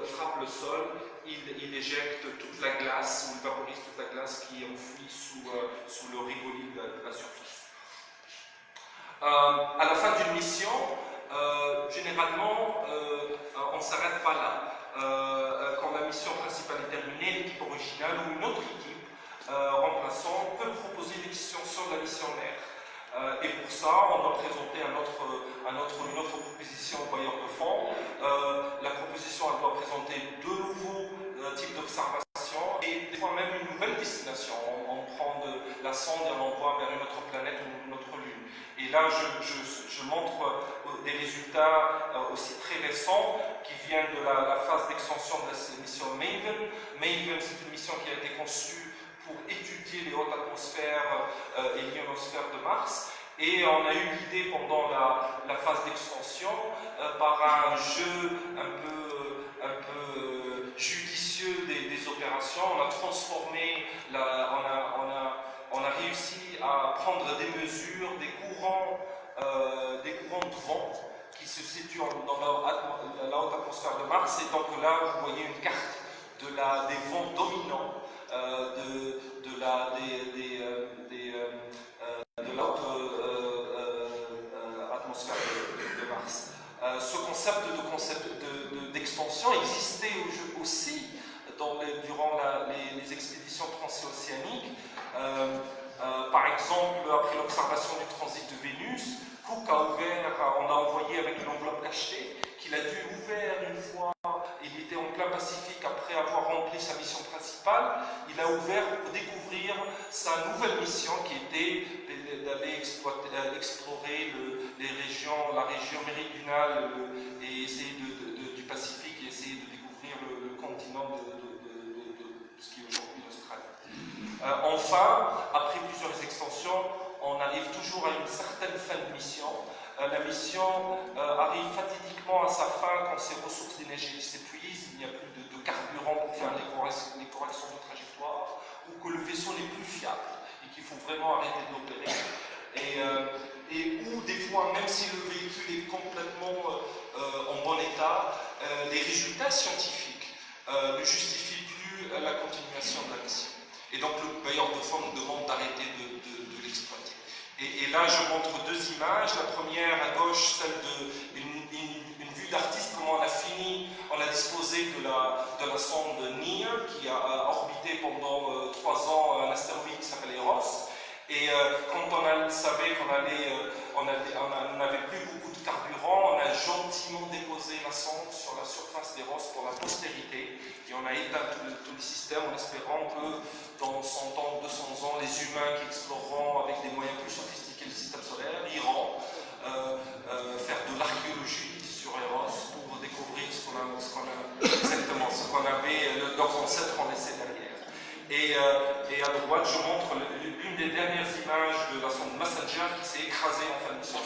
frappe le sol, il éjecte toute la glace, ou il vaporise toute la glace qui est enfouie sous le rigolide de la surface. À la fin d'une mission, généralement, on ne s'arrête pas là. Quand la mission principale est terminée, l'équipe originale ou une autre équipe remplaçante peut proposer une extension de la mission mère. Et pour ça, on doit présenter une autre proposition au bailleur de fonds. La proposition, elle doit présenter 2 nouveaux types d'observations et des fois même une nouvelle destination. On prend la sonde et on l'envoie vers une autre planète ou une autre lune. Et là, je montre des résultats aussi très récents qui viennent de la phase d'extension de la mission MAVEN. MAVEN, c'est une mission qui a été conçue pour étudier les hautes atmosphères et l'ionosphère de Mars. Et on a eu l'idée pendant la phase d'extension, par un jeu un peu judicieux des opérations, on a transformé, on a réussi à prendre des mesures des courants de vent qui se situent dans la haute atmosphère de Mars. Et donc là, vous voyez une carte des vents dominants de la haute atmosphère de Mars. Ce concept d'extension existait aussi durant les expéditions transocéaniques. Par exemple, après l'observation du transit de Vénus, Cook on a envoyé avec une enveloppe cachetée qu'il a dû ouvrir une fois. Il était en plein Pacifique après avoir rempli sa mission principale. Il a ouvert pour découvrir sa nouvelle mission qui était d'aller explorer la région méridionale et essayer du Pacifique et essayer de découvrir le continent de ce qui est aujourd'hui l'Australie. Enfin, après plusieurs extensions, on a arrive toujours à une certaine fin de mission. La mission arrive fatidiquement à sa fin quand ses ressources d'énergie s'épuisent, il n'y a plus de carburant pour faire les corrections de trajectoire, ou que le vaisseau n'est plus fiable et qu'il faut vraiment arrêter de l'opérer. Et où des fois, même si le véhicule est complètement en bon état, les résultats scientifiques ne justifient plus la continuation de la mission. Et donc le bailleur de fonds nous demande d'arrêter de l'exploiter. Et là, je montre deux images. La première à gauche, celle d'une vue d'artiste, comment on a fini, on a disposé de la sonde NEAR qui a orbité pendant 3 ans un astéroïde qui s'appelle Eros. Et quand on savait qu'on n'avait plus beaucoup de carburant, on a gentiment déposé la sonde sur la surface d'Eros pour la postérité. Et on a éteint tout le système en espérant que dans 100 ans, 200 ans, les humains qui exploreront avec des moyens plus sophistiqués le système solaire iront faire de l'archéologie sur Eros pour découvrir ce qu'on avait, leurs ancêtres ont laissé derrière. Et à droite, je montre l'une des dernières images de la sonde Messenger qui s'est écrasée en fin de mission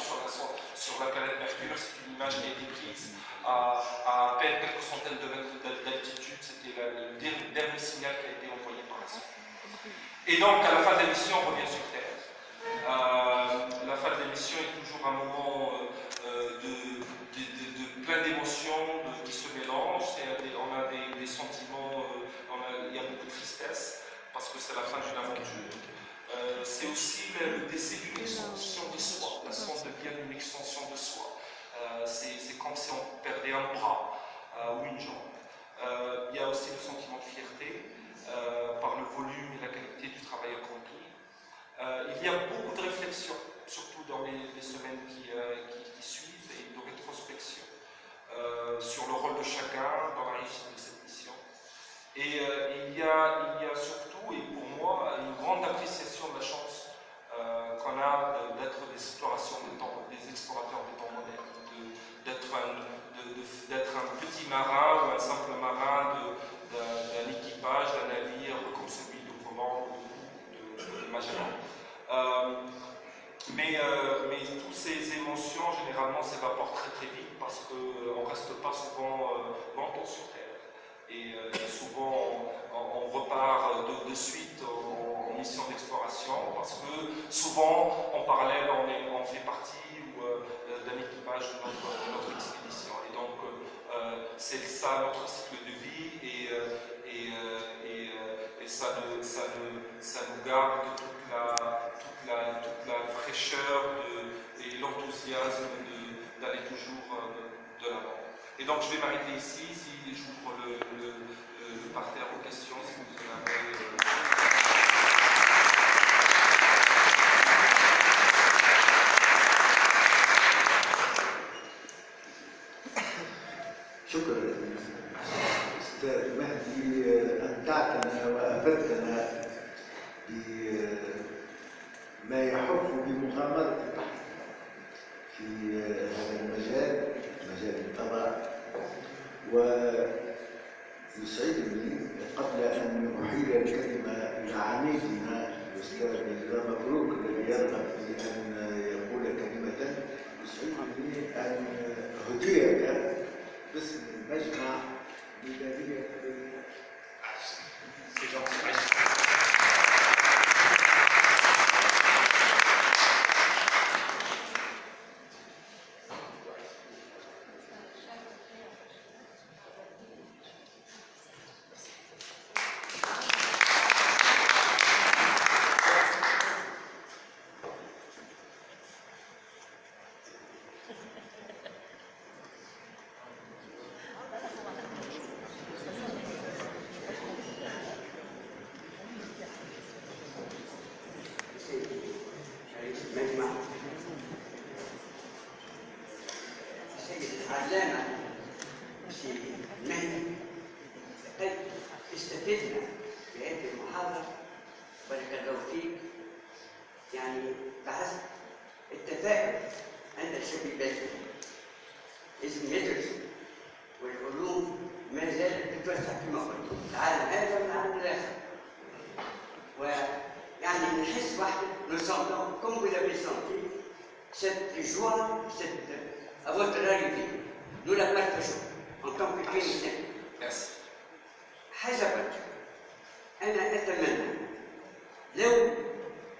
sur la planète Mercure. C'est une image qui a été prise à peine quelques centaines de mètres d'altitude. C'était le dernier signal qui a été envoyé par la sonde. Et donc, à la fin de la mission, on revient sur Terre. La fin de la mission est toujours un moment de plein d'émotions qui se mélangent. On a des sentiments, il y a beaucoup de tristesse parce que c'est la fin d'une aventure. C'est aussi le décès d'une extension de soi. La sonde devient une extension de soi. C'est comme si on perdait un bras ou une jambe. Il y a aussi le sentiment de fierté par le volume et la qualité du travail accompli. Il y a beaucoup de réflexions, surtout dans les semaines qui suivent, et de rétrospection sur le rôle de chacun dans la réussite de cette mission. Et il y a surtout, et pour moi, une grande appréciation de la chance qu'on a d'être des explorateurs des temps modernes, d'être un petit marin ou un simple marin d'un équipage, d'un navire comme celui de Commande ou de Magellan. Mais toutes ces émotions, généralement, s'évaporent très très vite parce qu'on ne reste pas souvent longtemps sur Terre. Et souvent, on repart de suite en mission d'exploration parce que souvent, en parallèle, on fait partie d'un équipage de notre expédition. Et donc, c'est ça notre cycle de vie et ça nous garde toute la fraîcheur et l'enthousiasme d'aller toujours de l'avant. Et donc, je vais m'arrêter ici, si j'ouvre le parterre aux questions, si vous en avez. شكرا أستاذ مهدي، أمتعتنا وأفدتنا بما يحف بمغامرة البحث في هذا المجال، مجال الفضاء. ويسعدني قبل أن أحيل الكلمة إلى عميدنا الأستاذ مبروك الذي يرغب في أن يقول كلمة، يسعدني أن أهديك باسم المجمع ميدالية العالم هذا والعالم الآخر. ويعني يعني نحس واحد ressentant, comme vous l'avez senti, cette joie, à votre arrivée, nous la partageons en tant que cliniciens. Merci. حسبا أنا أتمنى لو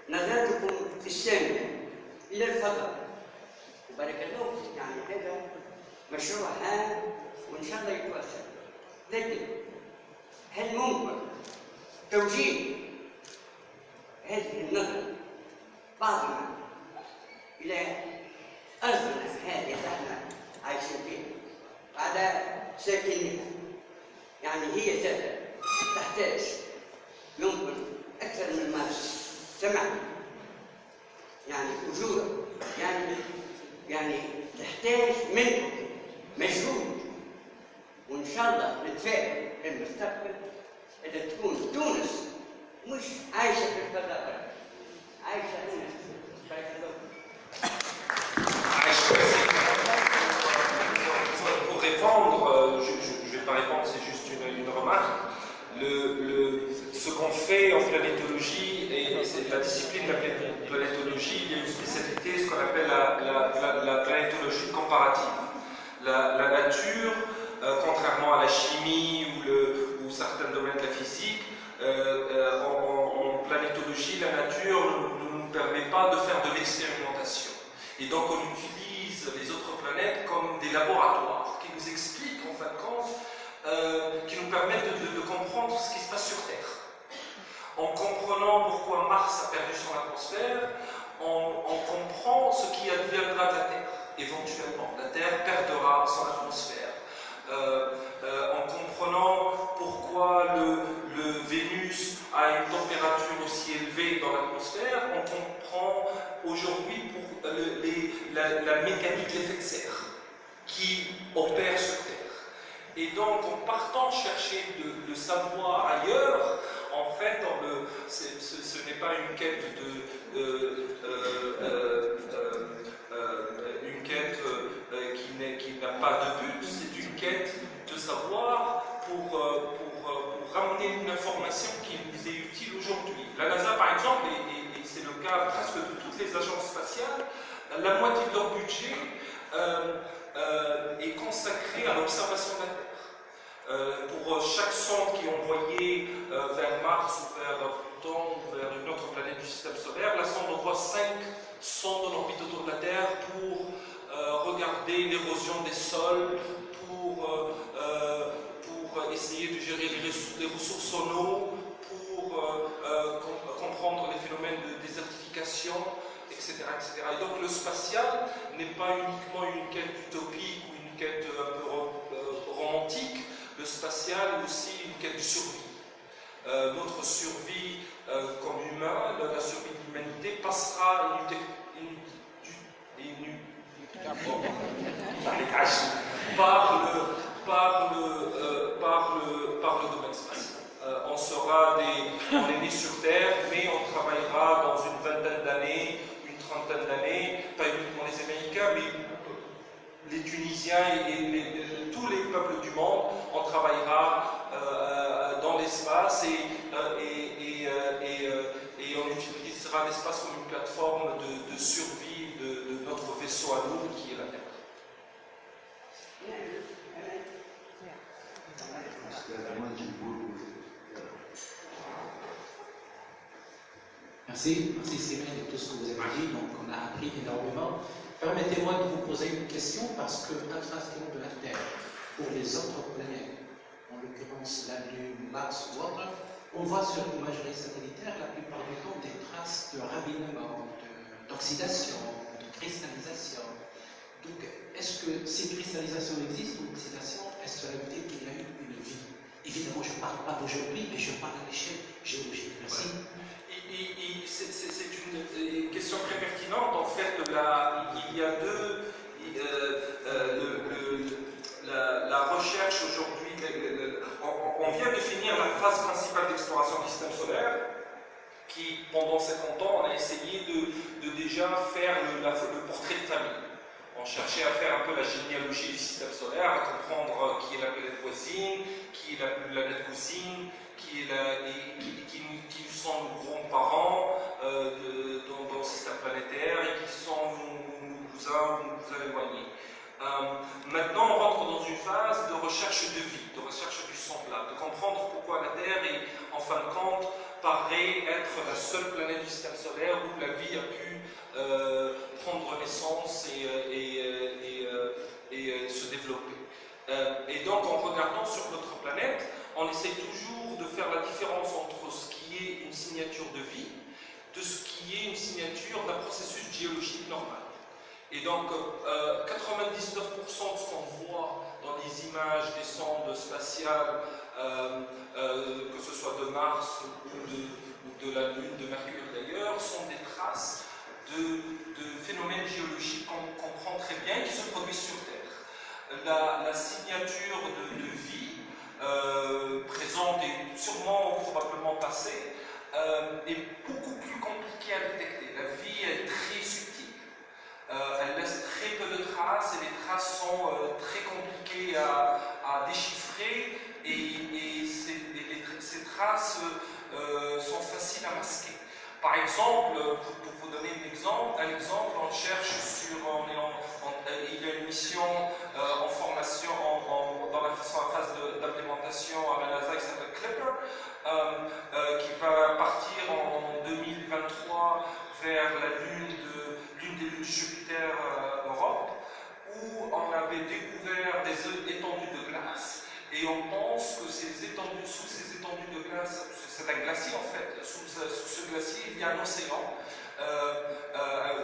نظرتكم الشاملة إلى الفضاء وبارك الله فيك، يعني هذا مشروع هام وإن شاء الله يتوسع، لكن هل ممكن توجيه هذه النظرة بعضنا إلى أرضنا هذه اللي احنا عايشين فيها بعد ساكنينها؟ يعني هي ذاتها تحتاج يمكن أكثر من ما سمعنا، يعني أجورا، يعني تحتاج منكم مجهود، وإن شاء الله نتفائل في المستقبل إذا تكون تونس مش عايشة في الفضاء، عايشة هنا. بارك الله فيك. Pour répondre, je ne vais pas répondre, c'est juste une remarque. Ce qu'on fait en planétologie, et c'est la discipline de la planétologie, il y a une spécialité, ce qu'on appelle la planétologie comparative. La nature, contrairement à la chimie ou certains domaines de la physique, en planétologie, la nature ne nous permet pas de faire de l'expérimentation. Et donc on utilise les autres planètes comme des laboratoires qui nous expliquent en fin de compte, qui nous permettent de comprendre ce qui se passe sur Terre. En comprenant pourquoi Mars a perdu son atmosphère, on comprend ce qui adviendra de la Terre. Éventuellement, la Terre perdra son atmosphère. En comprenant pourquoi le Vénus a une température aussi élevée dans l'atmosphère, on comprend aujourd'hui la mécanique de l'effet de serre qui opère sur Terre. Et donc, en partant chercher le savoir ailleurs, en fait, ce n'est pas une quête qui n'a pas de but, c'est une quête de savoir pour ramener une information qui nous est utile aujourd'hui. La NASA, par exemple, et c'est le cas presque de toutes les agences spatiales, la moitié de leur budget est consacrée à l'observation de la Terre. Pour chaque sonde qui est envoyée vers Mars ou vers Pluton ou vers une autre planète du système solaire, la sonde envoie 5 sondes en orbite autour de la Terre pour regarder l'érosion des sols, pour essayer de gérer les ressources en eau, pour comprendre les phénomènes de désertification, etc., etc. Et donc le spatial n'est pas uniquement une quête utopique ou une quête un peu romantique. Le spatial est aussi une quête de survie. Notre survie comme humain, la survie de l'humanité, passera par le domaine spatial. On est né sur Terre, mais on travaillera dans une vingtaine d'années, une trentaine d'années, pas uniquement les Américains, mais les Tunisiens et tous les peuples du monde, on travaillera dans l'espace et on utilisera l'espace comme une plateforme de survie de notre vaisseau à nous qui est la Terre. Merci Cyril de tout ce que vous avez dit, donc on a appris énormément. Permettez-moi de vous poser une question parce que l'attraction de la Terre pour les autres planètes, en l'occurrence la Lune, Mars ou autre, on voit sur l'imagerie satellitaire la plupart du temps des traces de ravinement, d'oxydation, de cristallisation. Donc, est-ce que ces cristallisations existent ou l'oxydation, est-ce que ça veut dire qu'il y a eu une vie? Évidemment, je ne parle pas d'aujourd'hui, mais je parle à l'échelle géologique. Merci. C'est une question très pertinente. En fait, il y a la recherche aujourd'hui. On vient de finir la phase principale d'exploration du système solaire, qui, pendant 50 ans, on a essayé de déjà faire le portrait de famille. On cherchait à faire un peu la généalogie du système solaire, à comprendre qui est la planète voisine, qui est la planète cousine, qui sont nos grands-parents, recherche de vie, de recherche du semblable, de comprendre pourquoi la Terre est, en fin de compte, paraît être la seule planète du système solaire où la vie a pu prendre naissance et se développer. Et donc, en regardant sur notre planète, on essaie toujours de faire la différence entre ce qui est une signature de vie de ce qui est une signature d'un processus géologique normal. Et donc, 99% de ce qu'on voit dans les images des sondes spatiales, que ce soit de Mars ou de la Lune, de Mercure d'ailleurs, sont des traces de phénomènes géologiques qu'on comprend très bien qui se produisent sur Terre. La signature de vie présente et sûrement probablement passée est beaucoup plus compliquée à détecter. La vie est très subtile. Elle laisse très peu de traces et les traces sont très compliquées à déchiffrer et ces traces sont faciles à masquer. Par exemple, pour vous donner un exemple, on cherche sur, il y a une mission en formation dans la phase d'implémentation à la NASA qui s'appelle Clipper, qui va partir en 2023 vers l'une des lunes de Jupiter Europe, où on avait découvert des étendues de glace, et on pense que sous ces étendues de glace, c'est un glacier en fait, sous ce glacier il y a un océan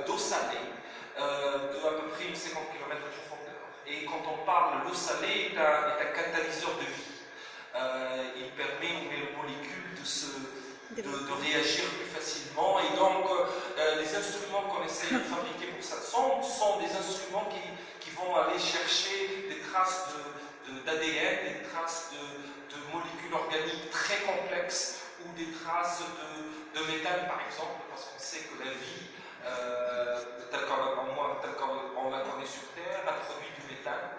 d'eau salée, de à peu près 50 km de profondeur. Et quand on parle, l'eau salée est un catalyseur de vie. Il permet aux molécules de réagir plus facilement. Et donc, les instruments qu'on essaie de fabriquer pour ça sont des instruments qui vont aller chercher des traces d'ADN, des traces de molécules organiques très complexes ou des traces de métal, par exemple, parce qu'on sait que la vie, telle qu'on la connaît sur Terre, a produit du méthane.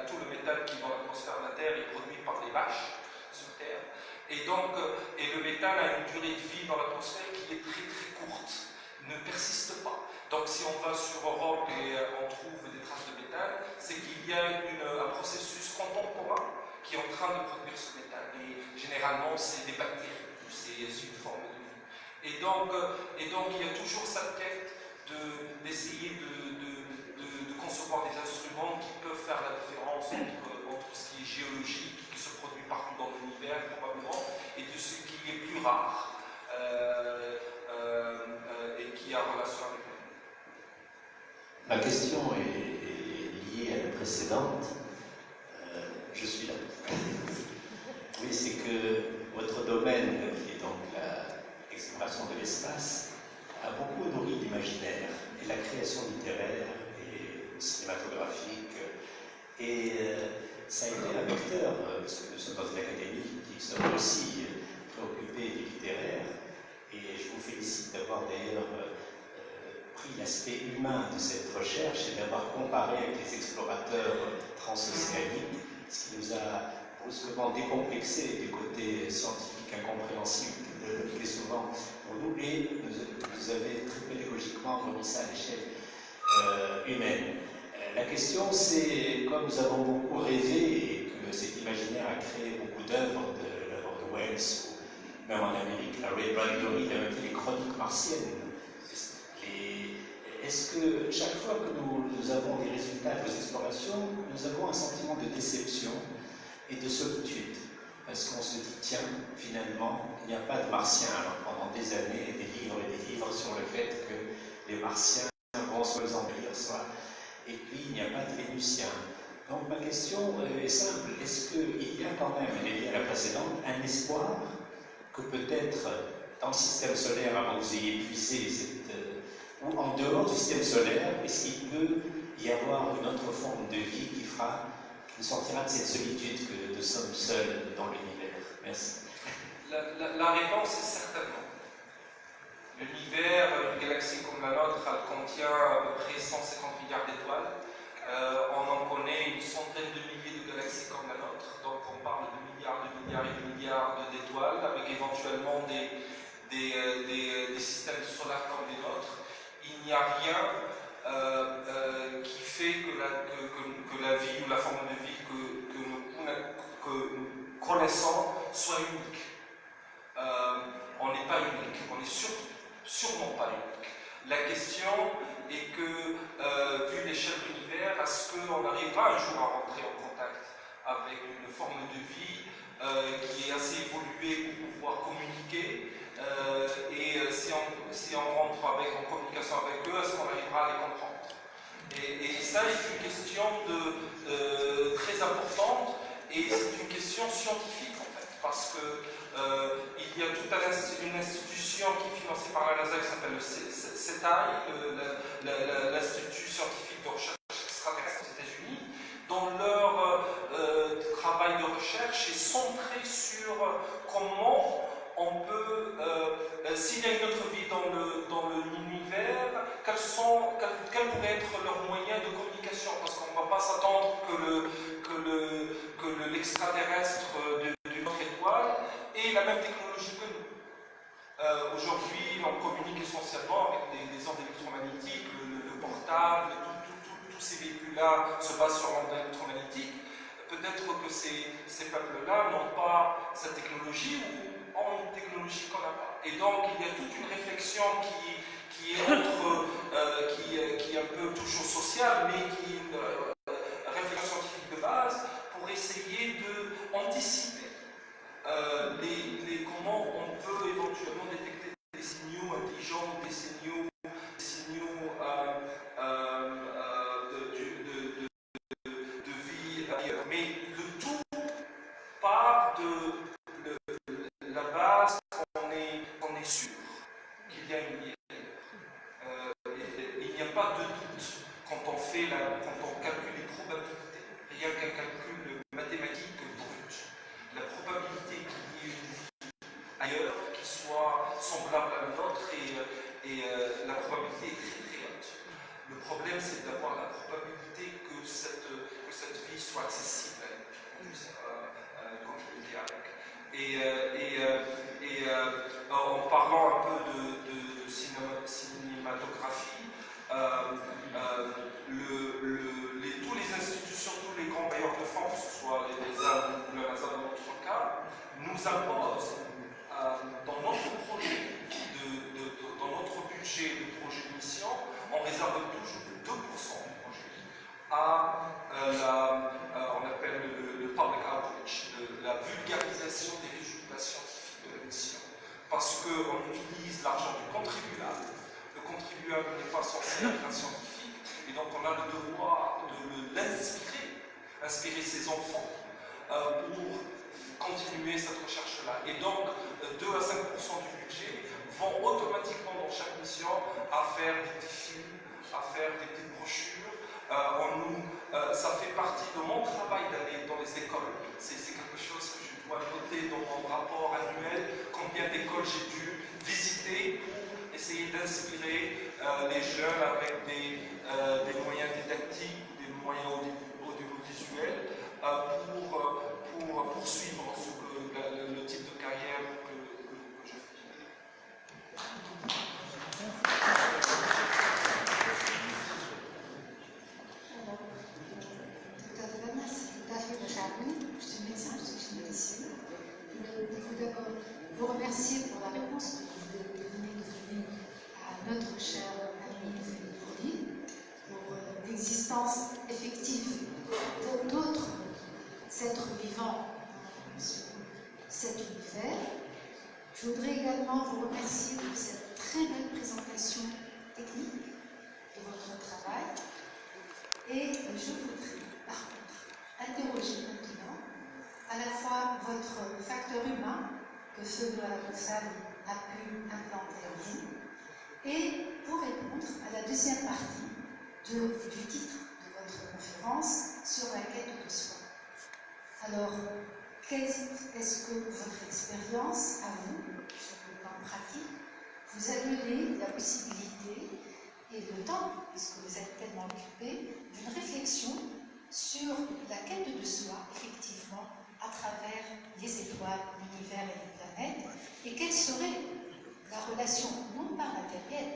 Tout le méthane qui est dans l'atmosphère de la Terre est produit par des vaches sur Terre. Et donc, le méthane a une durée de vie dans l'atmosphère qui est très très courte, ne persiste pas. Donc si on va sur Europe et on trouve des traces de méthane, c'est qu'il y a un processus contemporain qui est en train de produire ce méthane. Et généralement, c'est des bactéries, c'est une forme de vie. Et donc, il y a toujours cette quête d'essayer de concevoir des instruments qui peuvent faire la différence entre ce qui est géologique, qui se produit partout dans l'univers probablement, et de ce qui est plus rare et qui a relation avec nous. Ma question est liée à la précédente. Je suis là. Oui, c'est que votre domaine, qui est donc l'exploration de l'espace, a beaucoup nourri l'imaginaire et la création littéraire et cinématographique. Et ça a été un vecteur, parce que nous sommes dans une académie qui sommes aussi préoccupés du littéraire. Et je vous félicite d'avoir d'ailleurs pris l'aspect humain de cette recherche et d'avoir comparé avec les explorateurs transocéaniques, ce qui nous a brusquement décomplexé du côté scientifique incompréhensible qui est souvent pour nous, et vous avez très pédagogiquement remis ça à l'échelle humaine. La question, c'est, comme nous avons beaucoup rêvé et que cet imaginaire a créé beaucoup d'œuvres, de l'œuvre de Wells, ou même en Amérique, la Ray Bradbury, il a même fait les chroniques martiennes. Est-ce que chaque fois que nous avons des résultats de nos explorations, nous avons un sentiment de déception et de solitude? Parce qu'on se dit, tiens, finalement, il n'y a pas de martiens. Alors pendant des années, des livres et des livres sur le fait que les martiens vont soit les envahir, soit... Et puis, il n'y a pas de vénusiens. Donc ma question est simple. Est-ce qu'il y a quand même, elle est liée à la précédente, un espoir que peut-être dans le système solaire, avant que vous ayez épuisé cette... ou en dehors du système solaire, est-ce qu'il peut y avoir une autre forme de vie qui nous sortira de cette solitude que nous sommes seuls dans l'univers? Merci. La réponse est certainement. L'univers, une galaxie comme la nôtre, elle contient à peu près 150 milliards d'étoiles. On en connaît une centaine de milliers de galaxies comme la nôtre. Donc on parle de milliards et de milliards d'étoiles, avec éventuellement des systèmes solaires comme les nôtres. Il n'y a rien qui fait que la vie ou la forme de vie que nous nous connaissons soit unique. On n'est pas unique, on n'est sûrement pas unique. La question est que, vu l'échelle de l'univers, est-ce qu'on arrivera un jour à rentrer en contact avec une forme de vie qui est assez évoluée pour pouvoir communiquer et si on rentre en communication avec eux, est-ce qu'on arrivera à les comprendre? Et ça est une question très importante et c'est une question scientifique en fait, parce que il y a toute une institution qui est financée par la NASA qui s'appelle le CETAI, l'Institut scientifique de recherche extraterrestre aux États-Unis, dont leur travail de recherche est centré sur comment on peut, s'il y a une autre vie dans l'univers, quels pourraient être leurs moyens de communication, parce qu'on ne va pas s'attendre que l'extraterrestre d'une autre étoile ait la même technologie que nous. Aujourd'hui, on communique essentiellement avec des ondes électromagnétiques, le portable, tous ces véhicules-là se basent sur l'onde électromagnétique. Peut-être que ces peuples-là n'ont pas cette technologie ou ont une technologie qu'on n'a pas. Et donc, il y a toute une réflexion qui est un peu toujours sociale, mais qui est une réflexion scientifique de base pour essayer d'anticiper comment on peut éventuellement détecter des signaux intelligents, des signaux de vie ailleurs. Mais le tout part de la base qu'on est sûr qu'il y a une vie. Il n'y a pas de doute quand on calcule les probabilités. Rien qu'un calcul mathématique brut. La probabilité qu'il y ait une vie ailleurs qui soit semblable à la nôtre et la probabilité est très très haute. Le problème c'est d'avoir la probabilité que cette vie soit accessible à elle, comme je le dis avec. En parlant un peu de cinématographie, tous les institutions, tous les grands bailleurs de fonds, que ce soit les NASA ou la NASA dans notre cas, nous imposent dans notre projet, dans notre budget de projet de mission, on réserve toujours 2% du projet à on appelle le public outreach, la vulgarisation des résultats scientifiques de la mission. Parce qu'on utilise l'argent du contribuable. Le contribuable n'est pas censé être un scientifique, et donc on a le devoir de inspirer ses enfants pour continuer cette recherche-là. Et donc, 2 à 5% du budget vont automatiquement dans chaque mission à faire des petits films, à faire des petites brochures. Ça fait partie de mon travail d'aller dans les écoles. C'est quelque chose que je dois noter dans mon rapport annuel, combien d'écoles j'ai dû visiter pour essayer d'inspirer les jeunes avec des moyens didactiques, des moyens audiovisuels pour poursuivre le type de carrière que je fais. Tout à fait, je suis médecin, je suis médecine. Je veux d'abord vous remercier pour la réponse que vous venez de donner à notre cher ami Philippe Brody pour l'existence effective d'autres êtres vivants sur cet univers. Je voudrais également vous remercier pour cette très belle présentation technique de votre travail. Et je voudrais, par contre, interroger maintenant à la fois votre facteur humain que Feu de Alain a pu implanter en vous, et pour répondre à la deuxième partie du titre de votre conférence sur la quête de soi. Alors, est-ce que votre expérience, à vous, sur le plan pratique, vous a donné la possibilité et le temps, puisque vous êtes tellement occupé, d'une réflexion sur la quête de soi, effectivement, à travers les étoiles, l'univers et les planètes, et quelle serait la relation, non pas matérielle,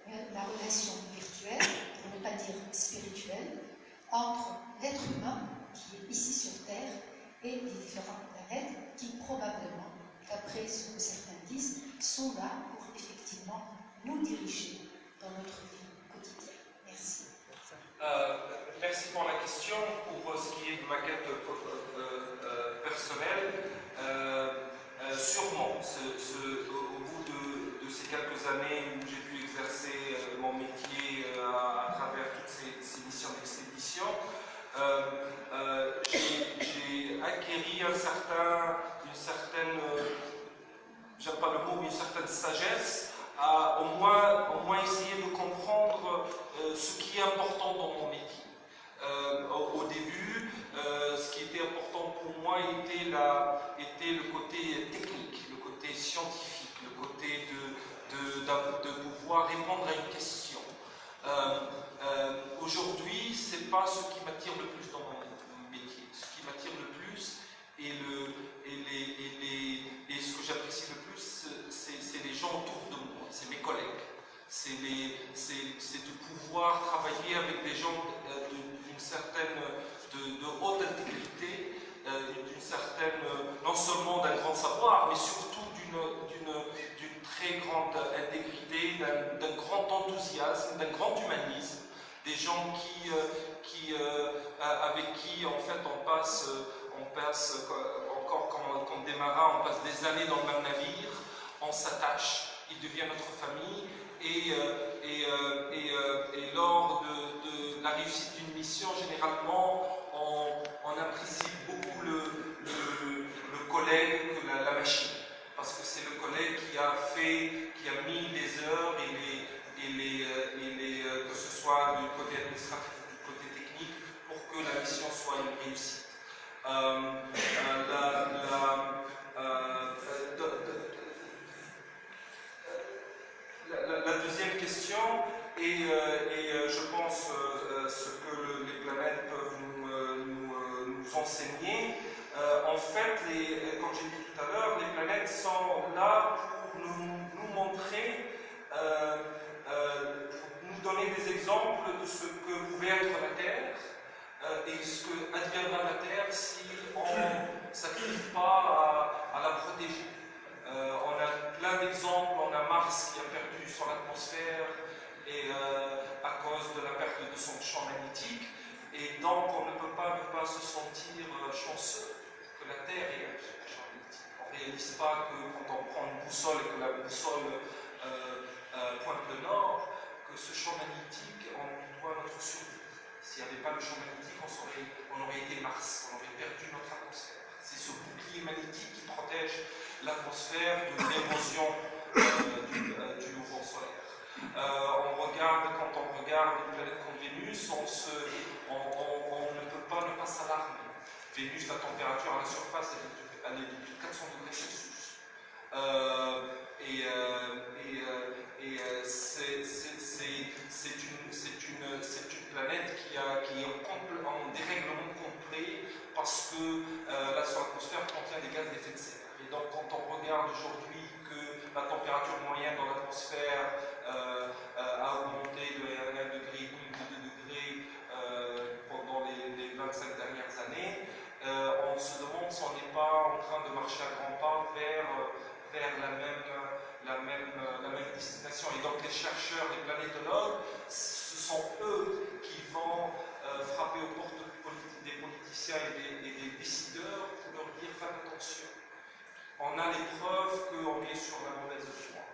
mais la relation virtuelle, pour ne pas dire spirituelle, entre l'être humain qui est ici sur Terre et des différentes planètes qui probablement, d'après ce que certains disent, sont là pour effectivement nous diriger dans notre vie quotidienne. Merci. Merci pour la question. Pour ce qui est de ma quête personnelle, sûrement, au bout de ces quelques années où j'ai pu exercer mon métier à travers toutes ces missions d'expédition, j'ai acquéri une certaine, j'aime pas le mot, mais une certaine sagesse à au moins essayer de comprendre ce qui est important dans mon métier. Au début, ce qui était important pour moi était le côté technique, le côté scientifique, le côté de pouvoir répondre à une question. Aujourd'hui, ce n'est pas ce qui m'attire le plus dans mon métier. Ce qui m'attire le plus et ce que j'apprécie le plus, c'est les gens autour de moi, c'est mes collègues. C'est de pouvoir travailler avec des gens d'une certaine, de haute intégrité, d'une certaine, non seulement d'un grand savoir, mais surtout d'une très grande intégrité, d'un grand enthousiasme, d'un grand humanisme, des gens avec qui en fait on passe encore comme des marins, on passe des années dans le même navire, on s'attache, ils deviennent notre famille. Et lors de la réussite d'une mission, généralement, on apprécie beaucoup le collègue que la machine. Parce que c'est le collègue qui a mis les heures que ce soit du côté administratif ou du côté technique, pour que la mission soit une réussite. La deuxième question est, je pense, ce que les planètes peuvent nous enseigner. En fait, comme j'ai dit tout à l'heure, les planètes sont là pour nous montrer, pour nous donner des exemples de ce que pouvait être la Terre et ce que adviendra la Terre si on ne s'active pas à la protéger. On a plein d'exemples, on a Mars qui a perdu son atmosphère et à cause de la perte de son champ magnétique, et donc on ne peut pas ne pas se sentir chanceux que la Terre ait un champ magnétique. On ne réalise pas que quand on prend une boussole et que la boussole pointe le nord, que ce champ magnétique, on doit notre survie. S'il n'y avait pas le champ magnétique, on aurait été Mars, on aurait perdu notre atmosphère. C'est ce bouclier magnétique qui protège l'atmosphère de l'érosion du vent solaire. Quand on regarde une planète comme Vénus, on ne peut pas ne pas s'alarmer. Vénus, la température à la surface, elle est de plus de 400 degrés Celsius. C'est une planète qui est en dérèglement complet parce que son atmosphère contient des gaz d'effet de serre. Et donc quand on regarde aujourd'hui que la température moyenne dans l'atmosphère a augmenté de 1 degré, de 2 degrés pendant les 25 dernières années, on se demande si on n'est pas en train de marcher à grands pas vers la même destination. Et donc les chercheurs, les planétologues, ce sont eux qui vont frapper aux portes des politiciens et des décideurs pour leur dire faites attention. On a les preuves qu'on est sur la mauvaise voie.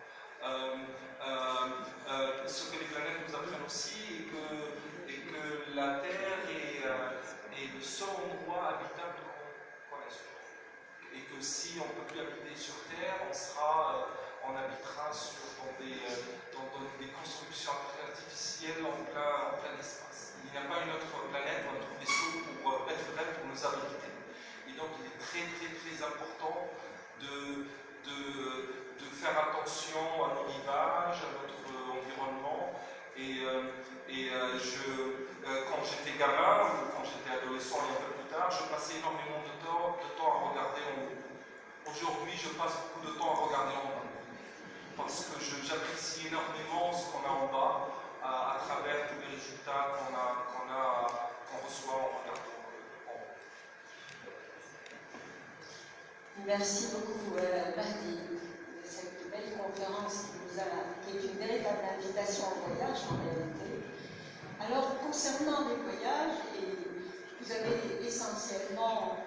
Ce que les planètes nous apprennent aussi est que la Terre est le seul endroit habitable qu'on a sur Terre. Et que si on ne peut plus habiter sur Terre, on habitera dans des constructions artificielles en plein espace. Il n'y a pas une autre planète ou un autre vaisseau pour être vrai pour nous abriter. Et donc il est très très très important de faire attention à nos rivages, à notre environnement. Quand j'étais gamin ou quand j'étais adolescent et un peu plus tard, je passais énormément de temps à regarder en haut. Aujourd'hui, je passe beaucoup de temps à regarder en bas. Parce que j'apprécie énormément ce qu'on a en bas à travers tous les résultats qu'on reçoit en regardant en haut. Merci beaucoup, Mahdi, de cette belle conférence qui est une véritable invitation au voyage en réalité. Alors, concernant les voyages, vous avez essentiellement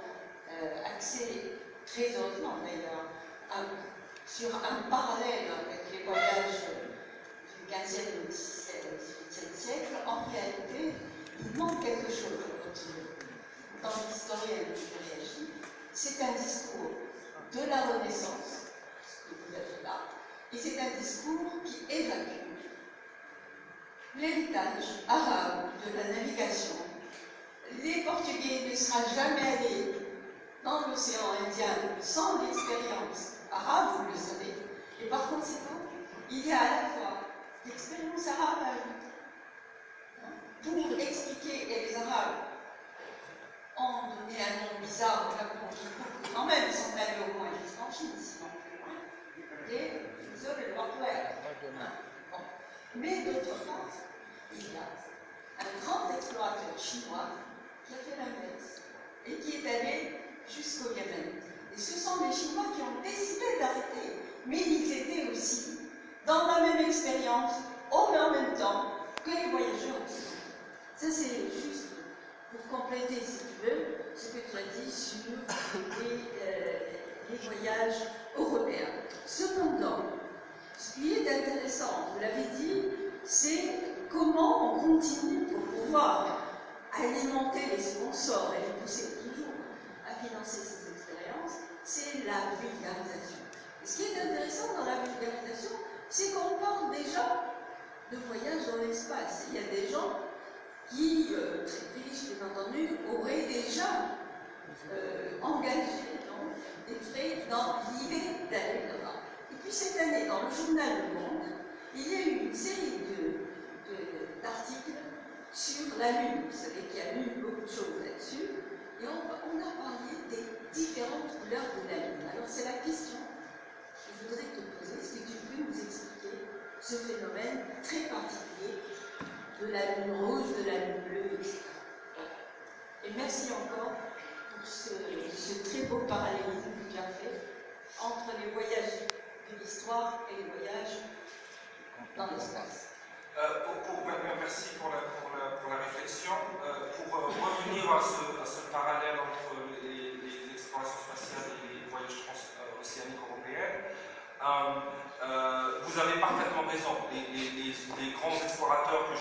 axé, très heureusement d'ailleurs, sur un parallèle avec les voyages du XVe et du XVIIIe siècle. En réalité, il manque quelque chose dans l'historienne qui réagit. C'est un discours de la Renaissance, ce que vous avez là, et c'est un discours qui évacue l'héritage arabe de la navigation. Les Portugais ne seraient jamais allés dans l'océan Indien sans l'expérience arabe, vous le savez, et par conséquent, il y a à la fois l'expérience arabe pour expliquer, et les Arabes ont donné un nom bizarre au Japon, qui quand même sont allés au moins jusqu'en Chine, sinon plus loin, et ils ont le portuaire. Bon. Mais d'autre part, il y a un grand explorateur chinois qui a fait l'inverse et qui est allé jusqu'au Yémen. Et ce sont les Chinois qui ont décidé d'arrêter, mais ils étaient aussi dans la même expérience, en même temps que les voyageurs occidentaux. Ça, c'est juste pour compléter, si tu veux, ce que tu as dit sur les voyages européens. Cependant, ce qui est intéressant, vous l'avez dit, c'est comment on continue pour pouvoir alimenter les sponsors et les pousser toujours à financer ces expériences, c'est la vulgarisation. Et ce qui est intéressant dans la vulgarisation, c'est qu'on parle déjà de voyages dans l'espace. Il y a des gens qui, très riches bien entendu, auraient déjà engagé des frais dans l'idée d'aller là-bas. Et puis cette année, dans le journal Le Monde, il y a eu une série d'articles sur la Lune. Vous savez qu'il y a eu beaucoup de choses là-dessus. Et on a parlé des différentes couleurs de la Lune. Alors c'est la question que je voudrais te poser. Est-ce que tu peux nous expliquer ce phénomène très particulier de la Lune rouge, de la Lune bleue, etc. Et merci encore pour ce très beau parallélisme que tu as fait entre les voyages de l'histoire et les voyages dans l'espace. Merci pour la réflexion. Pour revenir à ce parallèle entre les explorations spatiales et les voyages transocéaniques européens, vous avez parfaitement raison. Les grands explorateurs que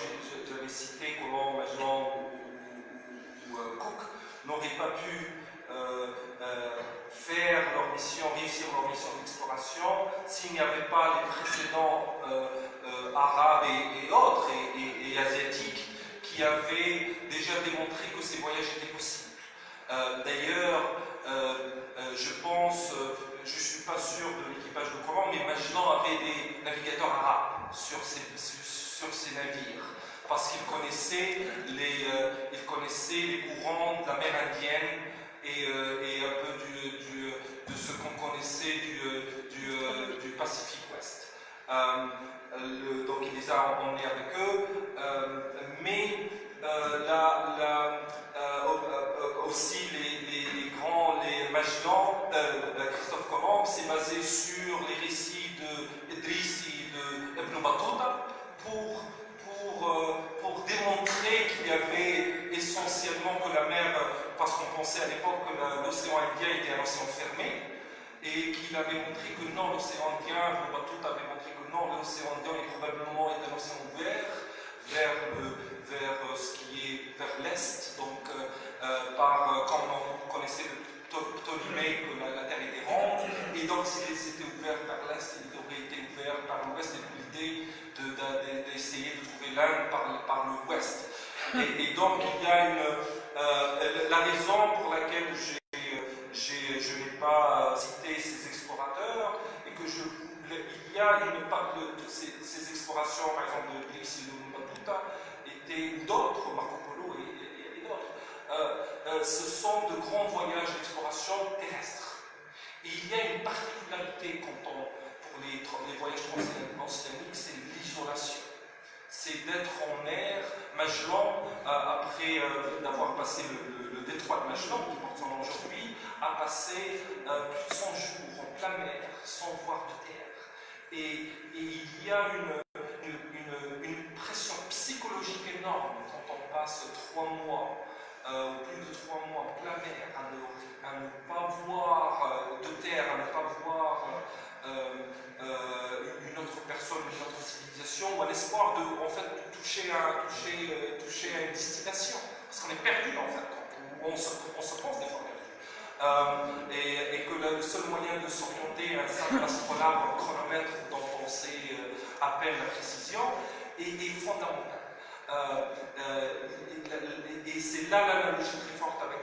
j'avais cités, Colomb, Magellan ou Cook, n'auraient pas pu faire leur mission, réussir leur mission d'exploration s'il n'y avait pas les précédents arabes et autres et asiatiques qui avaient déjà démontré que ces voyages étaient possibles. D'ailleurs, je pense, je ne suis pas sûr de l'équipage de Colomb, mais Magellan avait des navigateurs arabes sur ces navires parce qu'ils connaissaient les courants de la mer Indienne et un peu de ce qu'on connaissait du Pacifique Ouest. Donc il les a emmenés avec eux, mais aussi les Magellan, Christophe Colomb s'est basé sur les récits d'Idriss et de Ibn Battuta pour démontrer qu'il y avait essentiellement que la mer, parce qu'on pensait à l'époque que l'océan Indien était un océan fermé, et qu'il avait montré que non, l'océan Indien, Ibn Battuta avait montré que non, l'océan Indien est probablement un océan ouvert vers ce qui est vers l'est, donc comme on connaissait Ptolémée que la Terre était ronde, et donc s'il était ouvert vers l'est, il aurait été ouvert par l'ouest, et l'idée d'essayer de trouver l'Inde par l'ouest. Et donc il y a la raison pour laquelle je n'ai pas cité ces explorateurs, et que il y a une part de ces explorations, par exemple de Idriss et de Battuta, et d'autres, Marco Polo et d'autres, ce sont de grands voyages d'exploration terrestre. Et il y a une particularité pour les voyages transoceaniques, c'est l'isolation. C'est d'être en mer. Magellan, après d'avoir passé le détroit de Magellan, qui porte son nom aujourd'hui, a passé plus de 100 jours en plein mer, sans voir de terre. Et il y a une pression psychologique énorme quand on passe 3 mois, ou plus de 3 mois en plein mer, à ne pas voir de terre, à ne pas voir une autre personne, une autre civilisation, ou à l'espoir de en fait, toucher à une destination. Parce qu'on est perdu en fait, on se pense des fois perdu. Et que le seul moyen de s'orienter à un simple astrolabe, un chronomètre dont on sait à peine la précision, est fondamental. Et c'est là l'analogie très forte avec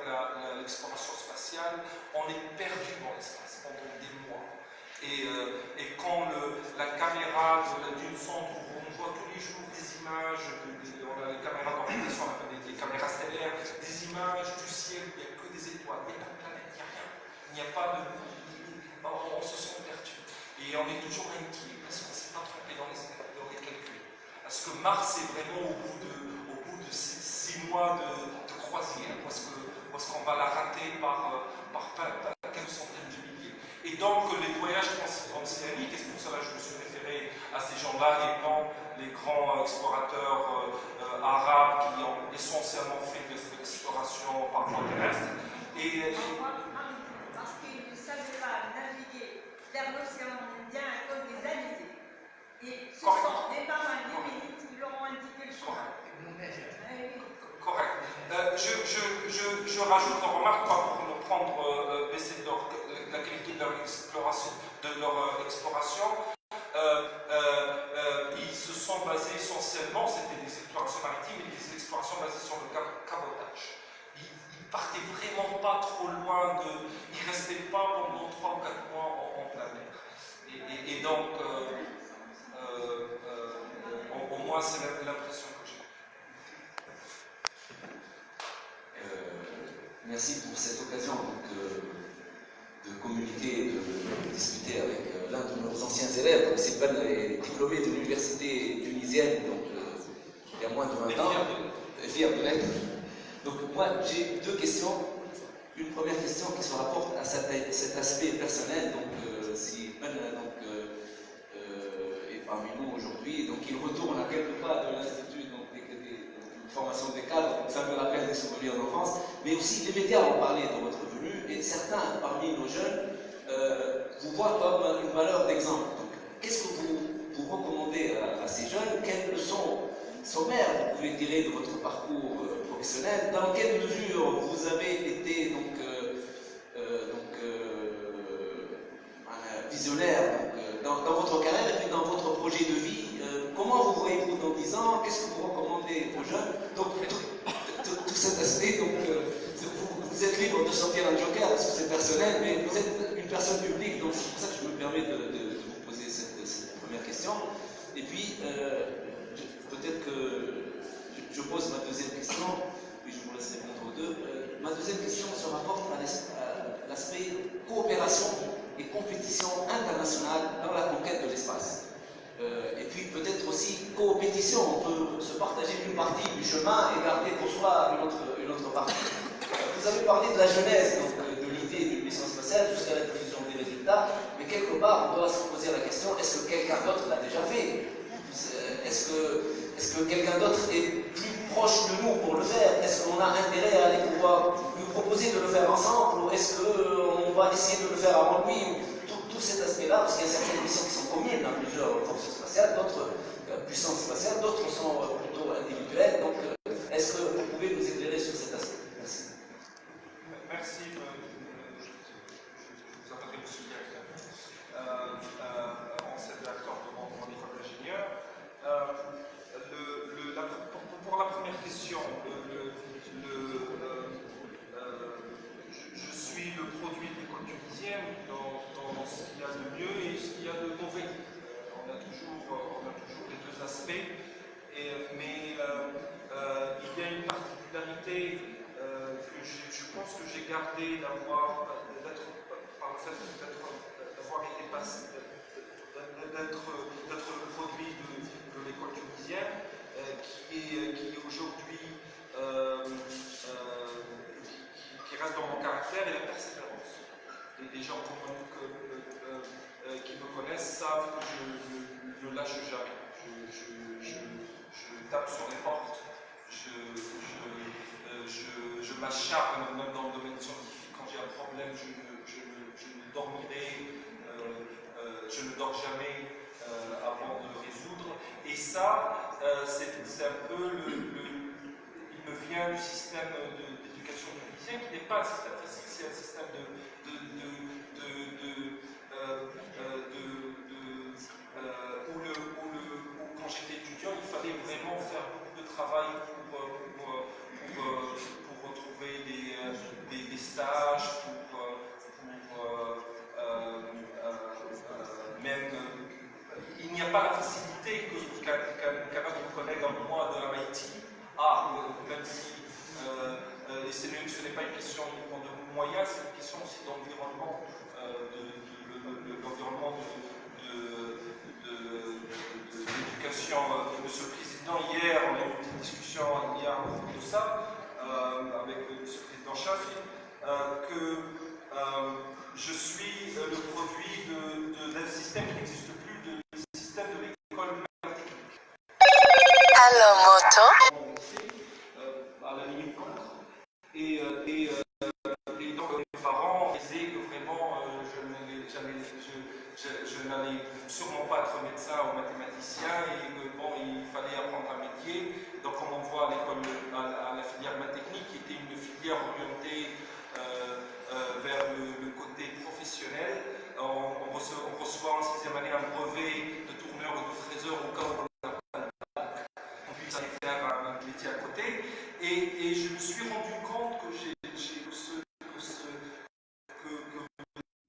l'exploration spatiale. On est perdu dans l'espace pendant des mois. Et quand la caméra d'une sonde, on voit tous les jours des images, on a les caméras d'orientation, on appelle des caméras stellaires, des images du ciel, il n'y a que des étoiles, il n'y a pas de planète, il n'y a rien. Il n'y a pas de. On se sent perdu. Et on est toujours inquiet parce qu'on ne s'est pas trompé dans les calculs. Parce que Mars est vraiment au bout de 6 mois de croisière, parce qu'on va la rater par quelques centaines de milliers. Et donc les voyages transéaniques, et c'est pour cela que je me suis référé à ces gens-là, et non les grands explorateurs arabes qui ont essentiellement fait de l'exploration par voie terrestre. Parce qu'ils ne savaient pas naviguer vers l'océan Indien à cause des alizés. Et ce sont des marins yéménites qui leur ont indiqué le chemin. Correct. Je rajoute une remarque, pas pour ne prendre baisser la qualité de leur exploration. Ils se sont basés essentiellement, c'était des explorations maritimes et des explorations basées sur le cabotage. Ils partaient vraiment pas trop loin ils ne restaient pas pendant 3 ou 4 mois en plein mer. Et donc, au moins, c'est l'impression que j'ai. Merci pour cette occasion de communiquer, de discuter avec l'un de nos anciens élèves. Donc, Sylvain est diplômé de l'université tunisienne, donc il y a moins de 20 ans, et fier de l'être. Donc moi, j'ai 2 questions. Une première question qui se rapporte à cet aspect personnel. Donc Sylvain est parmi nous aujourd'hui. Donc il retourne à quelques pas de l'Institut de formation des cadres. Donc ça me rappelle des souvenirs d'enfance. Mais aussi les médias ont parlé de votre venue et certains parmi nos jeunes vous voient comme une valeur d'exemple. Donc qu'est-ce que vous recommandez à ces jeunes? Quelles leçons sommaires vous pouvez tirer de votre parcours professionnel? Dans quelle mesure vous avez été visionnaire dans votre carrière et puis dans votre projet de vie? Comment vous voyez-vous dans 10 ans? Qu'est-ce que vous recommandez aux jeunes? Donc tout cet aspect, donc, vous êtes libre de sortir un joker parce que c'est personnel, mais vous êtes une personne publique, donc c'est pour ça que je me permets de vous poser cette première question. Et puis, peut-être que je pose ma deuxième question, puis je vous laisse répondre aux 2. Ma deuxième question se rapporte à l'aspect coopération et compétition internationale dans la conquête de l'espace. Et puis peut-être aussi coopétition, on peut se partager une partie du chemin et garder pour soi une autre partie. Vous avez parlé de la genèse, donc, de l'idée d'une mission spatiale jusqu'à la diffusion des résultats, mais quelque part on doit se poser la question, est-ce que quelqu'un d'autre l'a déjà fait? Est-ce que quelqu'un d'autre est plus proche de nous pour le faire? Est-ce qu'on a intérêt à aller pouvoir lui proposer de le faire ensemble? Ou est-ce qu'on va essayer de le faire avant lui? Tout cet aspect-là, parce qu'il y a certaines missions qui sont communes dans plusieurs forces spatiales, d'autres puissances spatiales, d'autres sont plutôt individuelles. Donc, est-ce que vous pouvez nous éclairer sur cet aspect? Merci. Merci. Je vous appelle M. Directeur. Ancien directeur de mon école d'ingénieur. Pour la première question, je suis le produit de l'école tunisienne dans ce qu'il y a de mieux et ce qu'il y a de mauvais. On a toujours les 2 aspects, mais il y a une particularité que je pense que j'ai gardée par le fait d'avoir été passé, d'être le produit de l'école tunisienne, qui est aujourd'hui qui savent que je ne lâche jamais. Je tape sur les portes, je m'acharne même dans le domaine scientifique. Quand j'ai un problème, je ne dormirai, je ne dors jamais avant de le résoudre. Et ça, c'est un peu il me vient du système d'éducation tunisien qui n'est pas un système facile, c'est un système où quand j'étais étudiant, il fallait vraiment faire beaucoup de travail pour retrouver des stages, même il n'y a pas la facilité qu'un autre collègue à moi de MIT a, même si ce n'est pas une question uniquement de moyens, c'est une question aussi d'environnement, l'environnement d'éducation de Monsieur le Président. Hier, on a eu une petite discussion hier à propos de ça, avec Monsieur le Président Chafi, que je suis le produit d'un système qui n'existe plus, le système de l'école technique. Alors, moto. À la ligne contre. Et donc mes parents disaient que vraiment je n'allais sûrement pas être médecin ou mathématicien et que bon, il fallait apprendre un métier. Donc on m'envoie à l'école, à la filière maths technique, qui était une filière orientée vers le côté professionnel. On reçoit en 6e année un brevet de tourneur ou de fraiseur au cas où on puisse aller faire un métier à côté. Et je me suis rendu compte que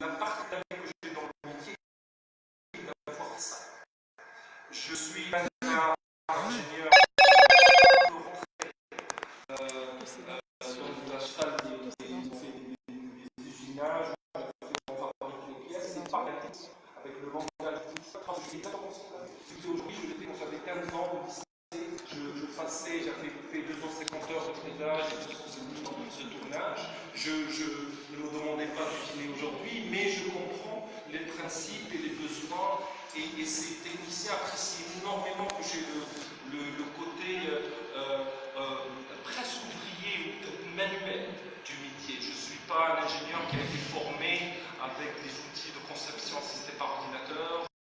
la partie que j'ai dans le métier est d'avoir ça. Je suis ingénieur dans la salle des usinages, on fabrique les pièces, c'est pas avec le langage c'était aujourd'hui, j'avais 15 ans au lycée. J'avais fait 250 heures de frisage et 250 heures de tournage. Je ne me demandais pas d'utiliser aujourd'hui, mais je comprends les principes et les besoins. Et ces techniciens apprécient énormément que j'ai le